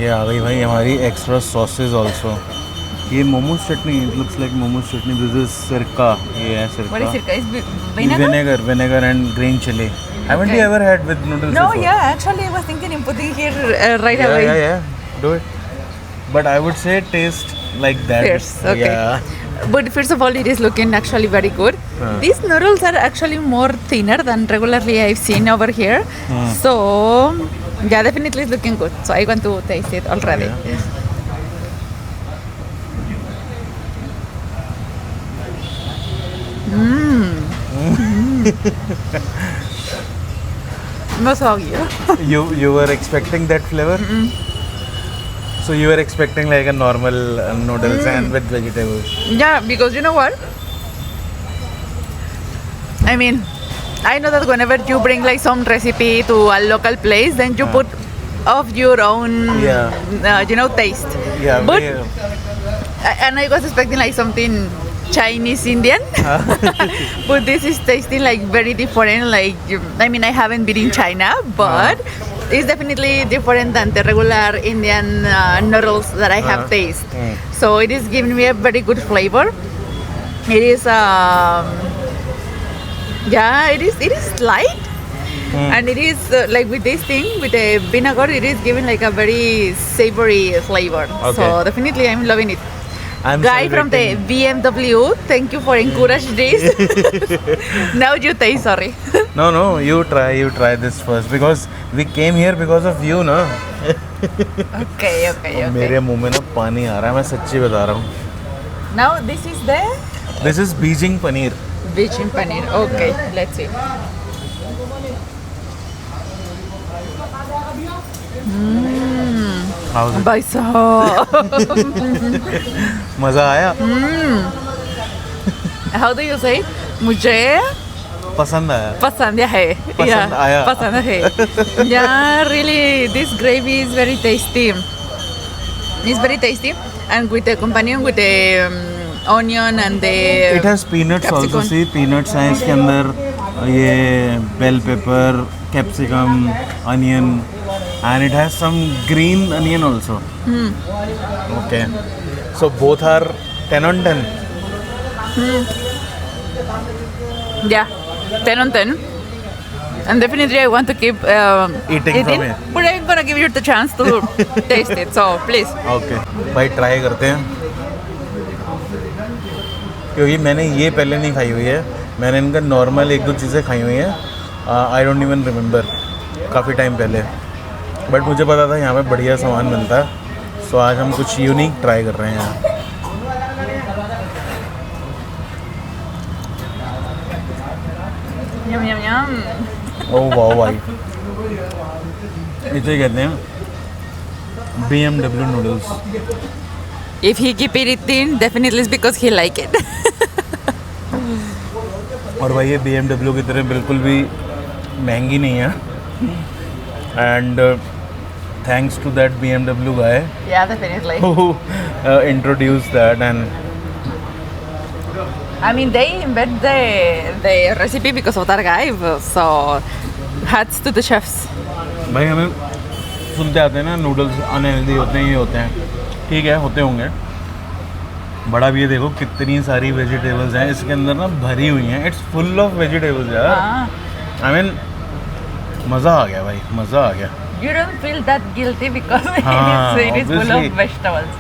ये आ गई भाई हमारी extra sausage also. ये momos chutney, it looks like momos chutney, this is sirka, ये है What is सिरका। it, guys? Vinegar? Vinegar and green chili. Haven't you Okay. ever had with noodles No, before? yeah. Actually, I was thinking in putting here right Yeah, away. yeah. Do it. But I would say taste like that. Fierce, okay. Yeah. But first of all, it is looking actually very good. These noodles are actually more thinner than regularly I've seen over here. So, yeah, definitely it's looking good. So I want to taste it already. No soggy. You were expecting that flavor? So you were expecting like a normal noodles and with vegetables. Yeah, because you know what? I mean, I know that whenever you bring like some recipe to a local place, then you put of your own, taste. Yeah, But and I was expecting like something Chinese Indian, but this is tasting like very different. Like, I mean, I haven't been in China, but it's definitely different than the regular Indian noodles that I have tasted. So it is giving me a very good flavor. It is, it is light. And it is like with this thing, with the vinegar, it is giving like a very savory flavor. So Okay. definitely I'm loving it. I'm Guy from the celebrating- BMW, thank you for encouraging this. Now you taste, sorry. No, you try this first because we came here because of you, na. Okay. मेरे मुंह में ना पानी आ रहा है, मैं सच्ची बता रहा हूँ। Now this is the This is Beijing paneer. Beijing paneer. Okay, let's see. How's it? By so. मज़ा आया? How do you say? मुझे पसंद आया? पसंद है. पसंद आया. पसंद है. Yeah, really, this gravy is very tasty. It's very tasty, and with the companion with the onion and the. It has peanuts also. capsicum. See, peanuts हैं इसके अंदर, ये bell pepper, capsicum, onion, and it has some green onion also. Okay, so both are 10 on 10. Yeah, 10 on 10. And definitely I want to keep Eating from it. But I'm gonna give you the chance to taste it. So please. Okay, भाई try करते हैं, क्योंकि मैंने ये पहले नहीं खाई हुई है। मैंने इनका नॉर्मल 1-2 चीज़ें खाई हुई हैं, आई डोंट इवन रिमेंबर, काफ़ी टाइम पहले, बट मुझे पता था यहाँ पे बढ़िया सामान बनता है। सो आज हम कुछ यूनिक ट्राई कर रहे हैं यहाँ। Yum yum yum. ओह वाह भाई, इसे कहते हैं BMW noodles. If he keep eating, definitely it's because he like it. और भाई ये BMW की तरह बिल्कुल भी महंगी नहीं है and thanks to that BMW guy Yeah, definitely. who introduced that and I mean, they invent the recipe because of that guy, so hats to the chefs. भाई हमें सुनते आते हैं ना नूडल्स अनहेल्दी होते हैं, ये होते हैं, ठीक है होते होंगे, बड़ा भी ये देखो कितनी सारी वेजिटेबल्स हैं इसके अंदर ना भरी हुई हैं, इट्स फुल ऑफ वेजिटेबल्स यार। Ah, आई मीन मज़ा आ गया भाई, मज़ा आ गया। you don't feel that guilty because हाँ, it is full obviously. of vegetables.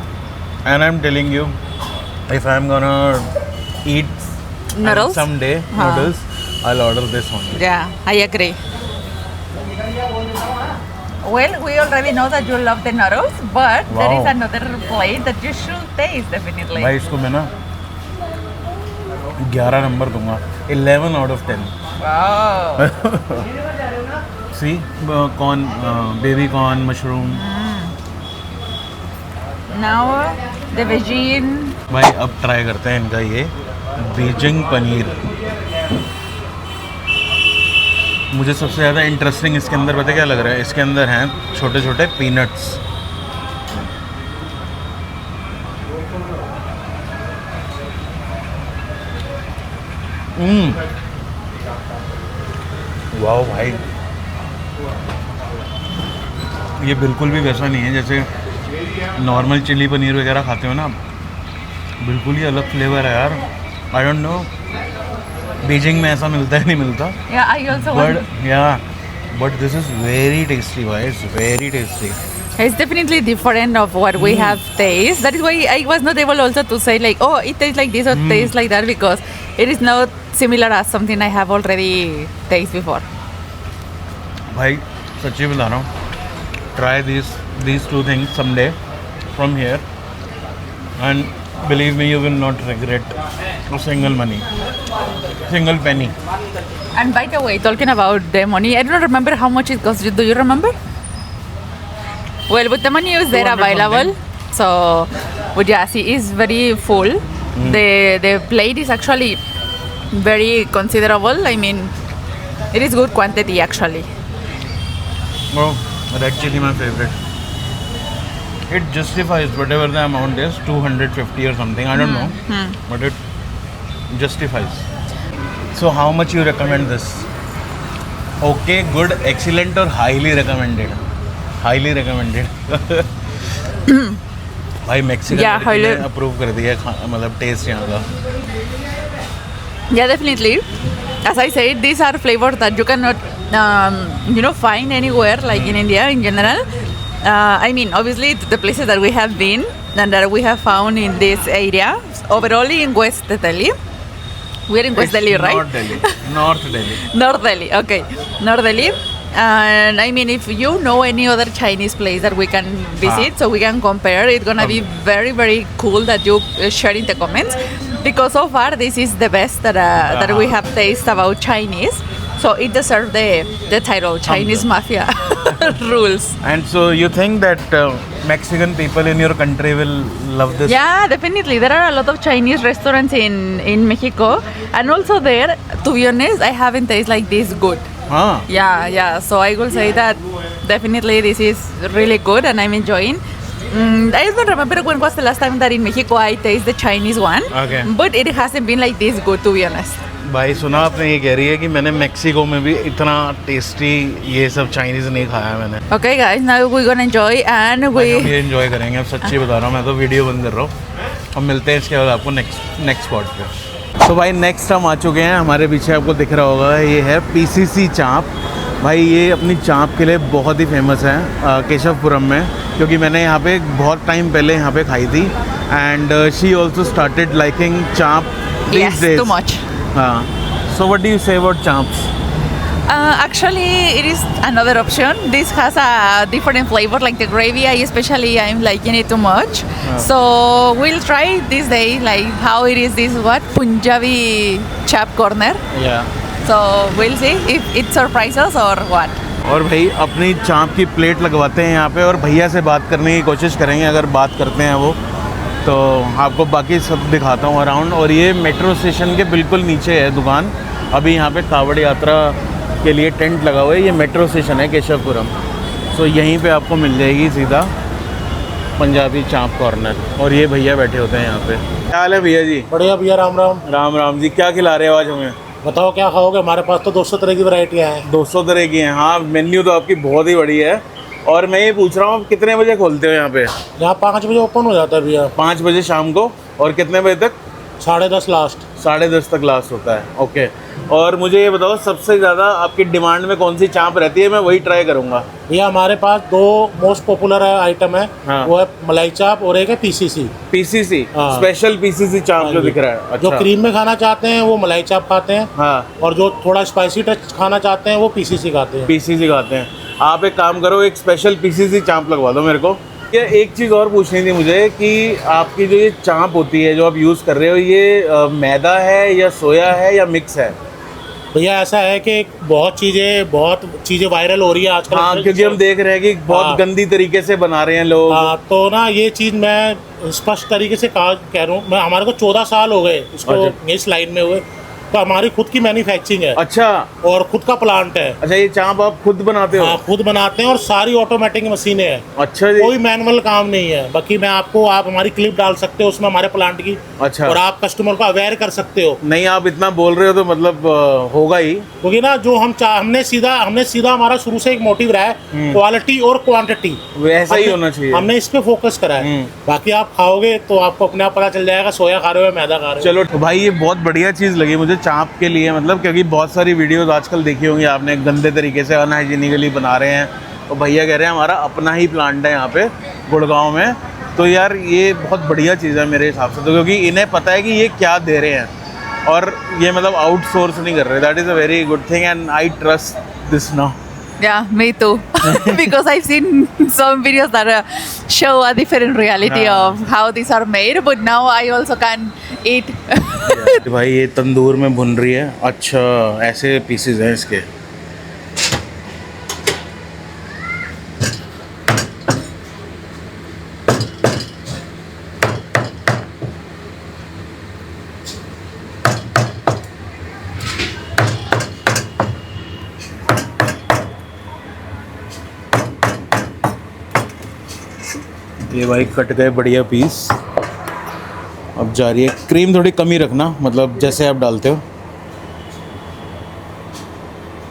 And I'm telling you, if I'm gonna eat Noodles? someday हाँ. noodles, I'll order this only. Yeah, I agree. Well, we already know that you love the noodles, but there is Wow. another plate that you should taste definitely. भाई इसको मैं ना 11 number दूंगा, 11 out of 10. Wow. See corn, baby corn, mushroom. Now the veggie. भाई अब try करते हैं इनका ये बीजिंग पनीर। मुझे सबसे ज़्यादा इंटरेस्टिंग इसके अंदर पता है क्या लग रहा है, इसके अंदर हैं छोटे छोटे पीनट्स। वाह भाई, ये बिल्कुल भी वैसा नहीं है जैसे नॉर्मल चिली पनीर वगैरह खाते हो ना, बिल्कुल ही अलग फ्लेवर है यार। आई डोंट नो बीजिंग में ऐसा मिलता है नहीं मिलता, Yeah, I also want. But this is very tasty भाई, it's very tasty. It's definitely different of what we have taste. That is why I was not able also to say like, oh, it tastes like this or tastes like that, because it is not similar as something I have already tasted before. भाई सच्ची बता रहा हूँ, try these two things someday from here and believe me, you will not regret a single penny. And by the way, talking about the money, I don't remember how much it cost. Do you remember? Well, but the menu is there 200 available. So, but yeah, see, it's very full. The plate is actually very considerable. I mean, it is good quantity actually. Oh, red chili my favorite. It justifies whatever the amount is, 250 or something, I don't know, but it justifies. So how much you recommend this? Okay, good, excellent or highly recommended? Highly recommended. भाई Mexican Yeah, highly. Approve कर दिया मतलब test यहाँ का। Yeah, definitely. As I said, these are flavors that you cannot, find anywhere, like in India in general. I mean, obviously, the places that we have been and that we have found in this area, overall in West Delhi. We are in West Delhi, right? North Delhi. North Delhi. North Delhi, okay. North Delhi. And I mean, if you know any other Chinese place that we can visit, so we can compare, it's gonna be very, very cool that you share in the comments. Because so far, this is the best that we have tasted about Chinese. So it deserves the title, Chinese Mafia Rules. And so you think that Mexican people in your country will love this? Yeah, definitely. There are a lot of Chinese restaurants in Mexico. And also there, to be honest, I haven't tasted like this good. हाँ Yeah. So I will say that definitely this is really good and I'm enjoying. I don't remember when was the last time that in Mexico I tasted the Chinese one. Okay. But it hasn't been like this good, to be honest. भाई सुना आपने, ये कह रही है कि मैंने Mexico में भी इतना टेस्टी ये सब चाइनीज़ नहीं खाया मैंने। Okay guys, now we're gonna enjoy and भाई हम we... ये एंजॉय करेंगे, अब सच्ची बता रहा हूँ, मैं तो वीडियो बंद कर रहा हूँ। अब मिलते हैं इसके बाद आपको नेक्स्ट स्पॉट पे। तो भाई नेक्स्ट हम आ चुके हैं, हमारे पीछे आपको दिख रहा होगा ये है PCC चाप। भाई ये अपनी चाप के लिए बहुत ही फेमस है केशवपुरम में, क्योंकि मैंने यहाँ पे बहुत टाइम पहले यहाँ पे खाई थी and she also started liking चाप Yes, too much. हाँ, so what do you say about champs? Actually, it is another option. This has a different flavor, like the gravy. I'm liking it too much. So we'll try this day, like how it is. This Punjabi chap corner. Yeah. So we'll see if it surprises or what. और भाई अपनी चाप की plate लगवाते हैं यहाँ पे और भैया से बात करने की कोशिश करेंगे, अगर बात करते हैं वो तो आपको बाकी सब दिखाता हूँ अराउंड। और ये मेट्रो स्टेशन के बिल्कुल नीचे है दुकान अभी यहाँ पे कावड़ यात्रा के लिए टेंट लगा हुआ है। ये मेट्रो स्टेशन है केशवपुरम, सो यहीं पे आपको मिल जाएगी सीधा पंजाबी चाँप कॉर्नर। और ये भैया बैठे होते हैं यहाँ पे। क्या हाल है भैया जी? बढ़िया भैया, राम राम। राम राम जी। क्या खिला रहे हो आज हमें? बताओ क्या खाओगे? हमारे पास तो 200 तरह की वैरायटियाँ हैं। 200 तरह की हैं? हाँ, मेन्यू तो आपकी बहुत ही बड़ी है। और मैं ये पूछ रहा हूँ, आप कितने बजे खोलते हो यहाँ पे? यहाँ 5 बजे ओपन हो जाता है भैया। 5 बजे शाम को। और कितने बजे तक? 10:30 लास्ट। 10:30 तक लास्ट होता है। ओके। और मुझे ये बताओ, सबसे ज़्यादा आपकी डिमांड में कौन सी चाँप रहती है? मैं वही ट्राई करूँगा। भैया हमारे पास 2 मोस्ट पॉपुलर आइटम है। हाँ। वो है मलाई चाप और एक है पीसीसी। पीसीसी? हाँ। स्पेशल पीसीसी चाँप जो दिख रहा है। अच्छा। जो क्रीम में खाना चाहते हैं वो मलाई चाप खाते हैं। हाँ, और जो थोड़ा स्पाइसी टच खाना चाहते हैं वो पीसीसी खाते हैं। पीसीसी खाते हैं। आप एक काम करो, एक स्पेशल पीसीसी चाँप लगवा दो मेरे को। ये एक चीज़ और पूछनी थी मुझे कि आपकी जो ये चाँप होती है जो आप यूज़ कर रहे हो, ये मैदा है या सोया है या मिक्स है? भैया ऐसा है कि बहुत चीज़ें वायरल हो रही है आजकल। हाँ, क्योंकि हम देख रहे हैं कि बहुत हाँ। गंदी तरीके से बना रहे हैं लोग। हाँ, तो ना ये चीज़ मैं स्पष्ट तरीके से कह रहा हूँ, मैं हमारे को 14 साल हो गए इसको अच्छा। इस लाइन में हुए। तो हमारी खुद की मैन्युफैक्चरिंग है। अच्छा। और खुद का प्लांट है। अच्छा, ये चाँप आप खुद बनाते हो? हाँ, खुद बनाते हैं और सारी ऑटोमेटिक मशीनें हैं। अच्छा जी। कोई मैनुअल काम नहीं है। बाकी मैं आप हमारी क्लिप डाल सकते हो उसमें हमारे प्लांट की। अच्छा। और आप कस्टमर को अवेयर कर सकते हो। नहीं, आप इतना बोल रहे हो तो मतलब होगा ही। क्योंकि ना जो हमने सीधा हमारा शुरू से एक मोटिव रहा है, क्वालिटी और क्वांटिटी। वैसा ही होना चाहिए। हमने इस पे फोकस करा है। बाकी आप खाओगे तो आपको अपने आप पता चल जाएगा सोया खा रहे हो या मैदा खा रहे हो। चलो तो भाई, ये बहुत बढ़िया चीज़ लगी मुझे चाँप के लिए, मतलब क्योंकि बहुत सारी वीडियोस आजकल देखी होंगी आपने, गंदे तरीके से अनहाइजीनिकली बना रहे हैं। तो भैया कह रहे हैं हमारा अपना ही प्लांट है यहाँ पे गुड़गांव में। तो यार ये बहुत बढ़िया चीज़ है मेरे हिसाब से, तो क्योंकि इन्हें पता है कि ये क्या दे रहे हैं और ये मतलब आउटसोर्स नहीं कर रहे। That is a very good thing and I trust this now. Yeah, me too. Because I've seen some videos that show a different reality of how these are made, but now I also can eat. भाई ये तंदूर में भुन रही है। अच्छा, ऐसे pieces हैं इसके। ये भाई कट गए बढ़िया पीस। अब जा रही है क्रीम, थोड़ी कम ही रखना, मतलब जैसे आप डालते हो।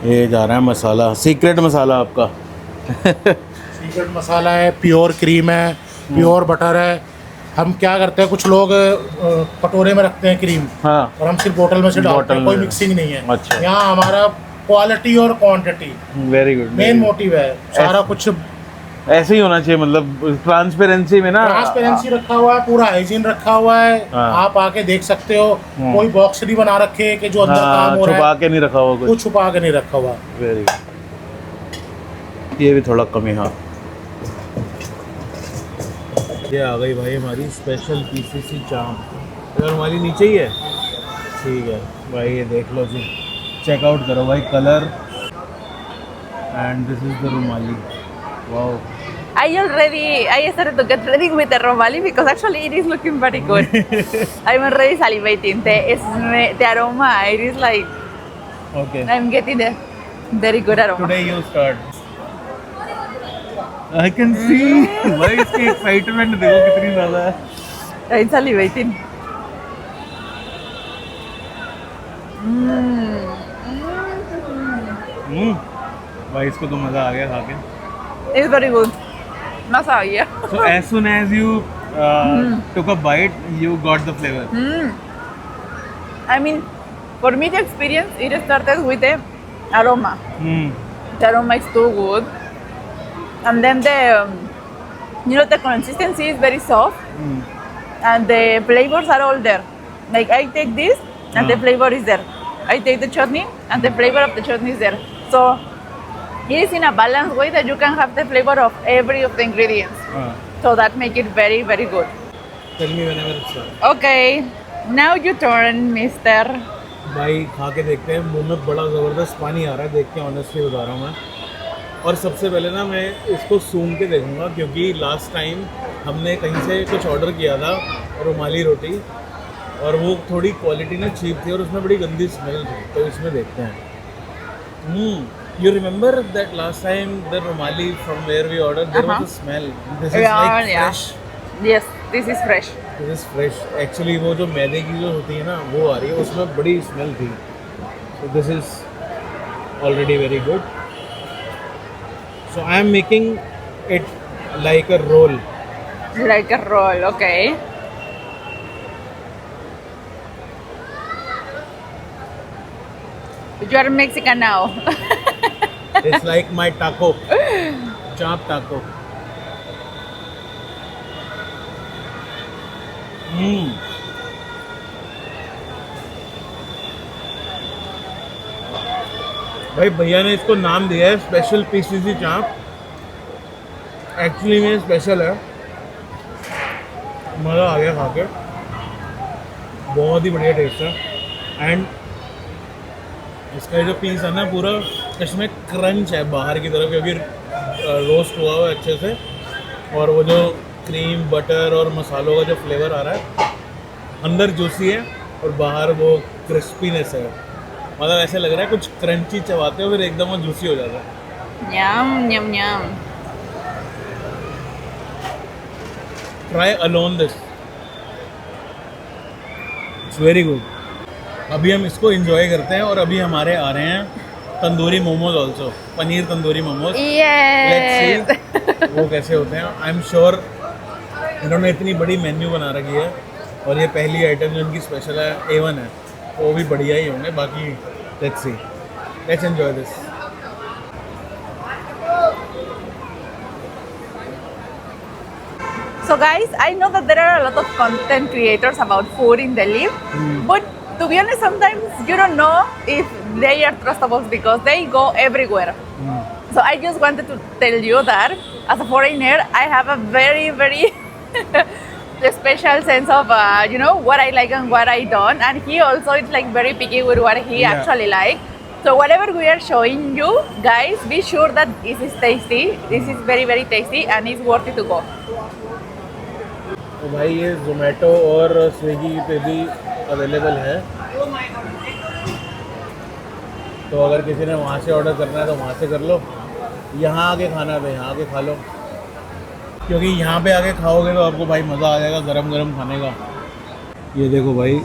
ये जा रहा है मसाला, सीक्रेट मसाला आपका। सीक्रेट मसाला है, प्योर क्रीम है, प्योर बटर है। हम क्या करते हैं, कुछ लोग कटोरे में रखते हैं क्रीम। हाँ। और हम सिर्फ बोतल में से डालते बोतल हैं, कोई में। मिक्सिंग नहीं है। अच्छा। यहाँ हमारा क्वालिटी और quantity very good. Main motive है। सारा कुछ ऐसे ही होना चाहिए, मतलब ट्रांसपेरेंसी में ना। ट्रांसपेरेंसी रखा हुआ है, पूरा हाइजीन रखा हुआ है। हाँ। आप आके देख सकते हो। कोई बॉक्स नहीं बना रखे कि जो अंदर काम हो रहा छुपा है, के नहीं रखा हुआ कुछ कुछ। छुपा के नहीं रखा हुआ। Very good. ये भी थोड़ा कम है। हाँ, ये आ गई भाई हमारी स्पेशल पीसीसी चाँप। अगर हमारी नीचे ही है, ठीक है भाई। ये देख लो जी, चेकआउट करो भाई, colour and this is the rumali. Wow. I started to get ready with the romali because actually it is looking very good. I'm already salivating. The aroma, it is like okay, I'm getting the very good aroma. Today you start. I can see भाई इसकी excitement देखो कितनी ज़्यादा है। I'm salivating. भाई इसको तो मज़ा आ गया खा के। It's very good. No sabía. So as soon as you took a bite, you got the flavor. I mean, for me the experience, it started with the aroma. The aroma is too good. And then the consistency is very soft. And the flavors are all there. Like I take this and the flavor is there. I take the chutney and the flavor of the chutney is there. So it is in a balanced way that you can have the flavor of every of the ingredients. So that make it very, very good. Tell me whenever it's done. Okay, now your turn, mister. भाई खा के देखते हैं, मुंह में बड़ा ज़बरदस्त पानी आ रहा है देख के, ऑनेस्टली बता रहा हूँ मैं। और सबसे पहले ना मैं इसको सूंघ के देखूंगा, क्योंकि लास्ट टाइम हमने कहीं से कुछ ऑर्डर किया था रुमाली रोटी, और वो थोड़ी क्वालिटी ना चीप थी और उसमें बड़ी गंदी स्मेल थी, तो इसमें देखते हैं। You remember that last time the rumali from where we order, there was a smell, this is like fresh, Yes, this is fresh. This is fresh. Actually वो जो मैदे की जो होती है ना वो आ रही है, उसमें बड़ी स्मेल थी, so this is already very good. So I am making it like a roll. Like a roll, okay. You are Mexican now. It's like my taco, chop taco. भाई भैया ने इसको नाम दिया है स्पेशल पीसीसी चाप। Actually में special है, मज़ा आ गया खा के, बहुत ही बढ़िया टेस्ट है। एंड इसका जो पीस है ना पूरा, इसमें क्रंच है बाहर की तरफ क्योंकि रोस्ट हुआ हुआ है अच्छे से, और वो जो क्रीम बटर और मसालों का जो फ्लेवर आ रहा है अंदर जूसी है और बाहर वो क्रिस्पीनेस है। मतलब ऐसे लग रहा है कुछ क्रंची चबाते हो फिर एकदम वो जूसी हो जाता है। Yum, yum, yum. Try alone this, it's very good. अभी हम इसको एंजॉय करते हैं और अभी हमारे आ रहे हैं तंदूरी मोमोज ऑल्सो, पनीर तंदूरी मोमोज। Yes. वो कैसे होते हैं। आई एम श्योर इन्होंने इतनी बड़ी मेन्यू बना रखी है और ये पहली आइटम जो इनकी स्पेशल है A1 है, वो भी बढ़िया ही होंगे। बाकी let's see, let's enjoy this. So guys, I know that there are a lot of content creators about food in Delhi, but to be honest, sometimes you don't know if they are trustable because they go everywhere. So I just wanted to tell you that as a foreigner, I have a very, very special sense of what I like and what I don't, and he also is like very picky with what he Yeah. actually like. So whatever we are showing you guys, be sure that this is tasty. This is very, very tasty and it's worth it to go. तो भाई ये जोमेटो और Swiggy पे भी available है, तो अगर किसी ने वहाँ से ऑर्डर करना है तो वहाँ से कर लो, यहाँ आके खाना है तो यहाँ आके खा लो, क्योंकि यहाँ पे आके खाओगे तो आपको भाई मज़ा आ जाएगा गरम गरम खाने का। ये देखो भाई,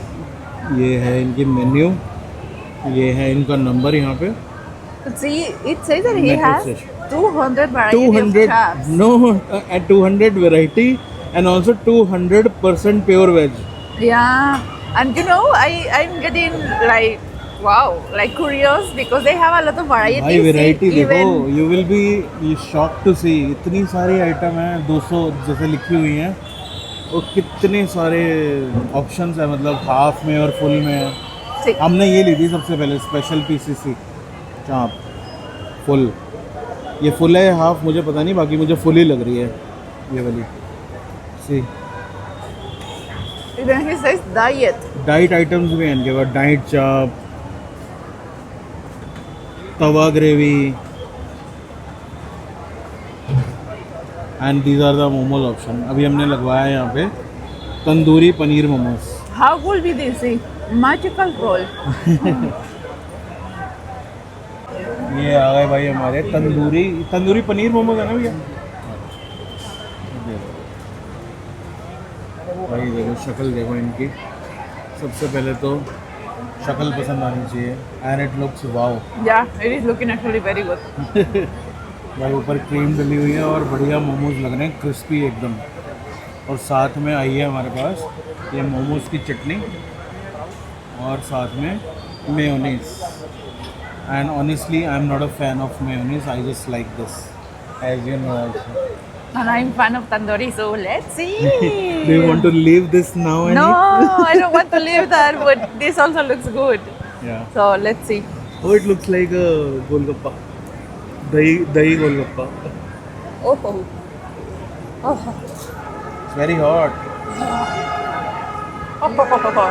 ये है इनकी मेन्यू, ये है इनका नंबर यहाँ पे। See, it says that he Metro has station. 200 variety of 200 chaps. no at 200 variety and also 200% pure veg. Yeah, and I'm getting like wow, like curious because they have a lot of variety. भाई variety देखो, Even you will be shock to see, इतनी सारी item है, 200 जैसे लिखी हुई हैं, और कितने सारे ऑप्शंस है, मतलब हाफ में और फुल में है। See, हमने ये ली थी सबसे पहले स्पेशल पीसीसी चाप फुल, ये फुल है हाफ मुझे पता नहीं, बाकी मुझे फुल ही लग रही है ये वाली। See even he says diet. Diet items भी हैं इनके पास, diet chaap, tawa gravy, and these are the momos option. अभी हमने लगवाया है यहाँ पे tandoori paneer momos. How could be this? See, magical roll. ये आ गए भाई हमारे तंदूरी पनीर मोमोज है ना भैया। भाई देखो शक्ल देखो इनकी, सबसे पहले तो शक्ल पसंद आनी चाहिए, and it looks wow. Yeah, it is looking actually very good. भाई ऊपर क्रीम डली हुई है और बढ़िया मोमोज लग रहे हैं, क्रिस्पी एकदम। और साथ में आई है हमारे पास ये मोमोज की चटनी और साथ में mayonnaise. And honestly I am not a fan of mayonnaise, I just like this, as you know also. And I'm fan of tandoori, so let's see. Do you want to leave this now? No, I don't want to leave that, but this also looks good. Yeah. So let's see. Oh, it looks like a golgappa. Dahi golgappa. Oh, oh, It's very hot. oh.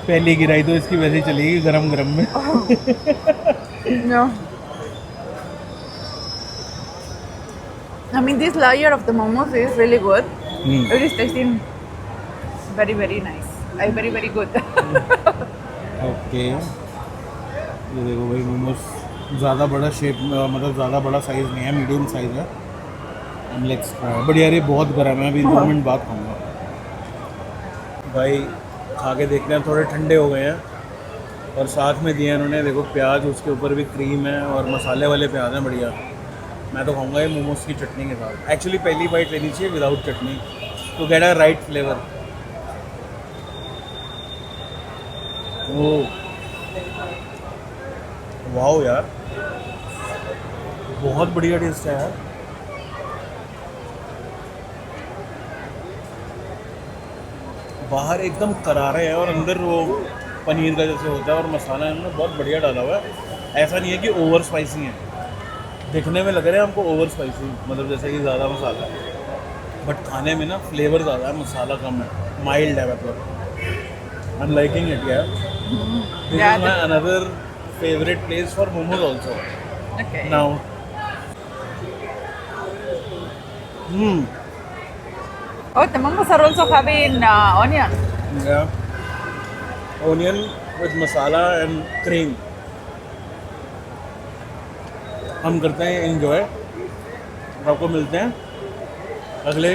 पहली गिराई तो इसकी वैसे ही चलेगी गरम गरम में। No. I mean, this layer of the momos is really good. It is tasting very very nice. Very very good. Okay, ये देखो भाई मोमोज ज़्यादा बड़ा शेप मतलब ज़्यादा बड़ा साइज़ नहीं है, मीडियम साइज़ है। Let's try. बट यार ये बहुत गर्म है, अभी 2 मिनट बाद खाऊंगा। भाई खा के देखते हैं, थोड़े ठंडे हो गए हैं और साथ में दिया इन्होंने देखो प्याज, उसके ऊपर भी क्रीम है और मसाले वाले प्याज हैं बढ़िया। मैं तो खाऊंगा ये मोमोज की चटनी के साथ। एक्चुअली पहली बाइट लेनी चाहिए without chutney to get a right flavour. Oh wow यार, बहुत बढ़िया टेस्ट है यार। बाहर एकदम करारा है और अंदर वो पनीर का जैसे होता है और मसाला इन्होंने बहुत बढ़िया डाला हुआ है। ऐसा नहीं है कि ओवर स्पाइसी है, दिखने में लग रहे हैं हमको ओवर स्पाइसी, मतलब जैसे कि ज़्यादा मसाला है, बट खाने में ना फ्लेवर ज़्यादा है, मसाला कम है, माइल्ड है मतलब। आई एम लाइकिंग इट यार। This is my another favourite place for momos also Okay. Now. Oh, the momos are also having onion. Yeah. Onion with masala and cream. हम करते हैं एंजॉय, आपको मिलते हैं अगले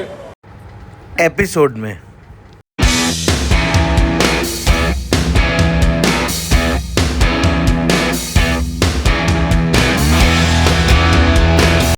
एपिसोड में।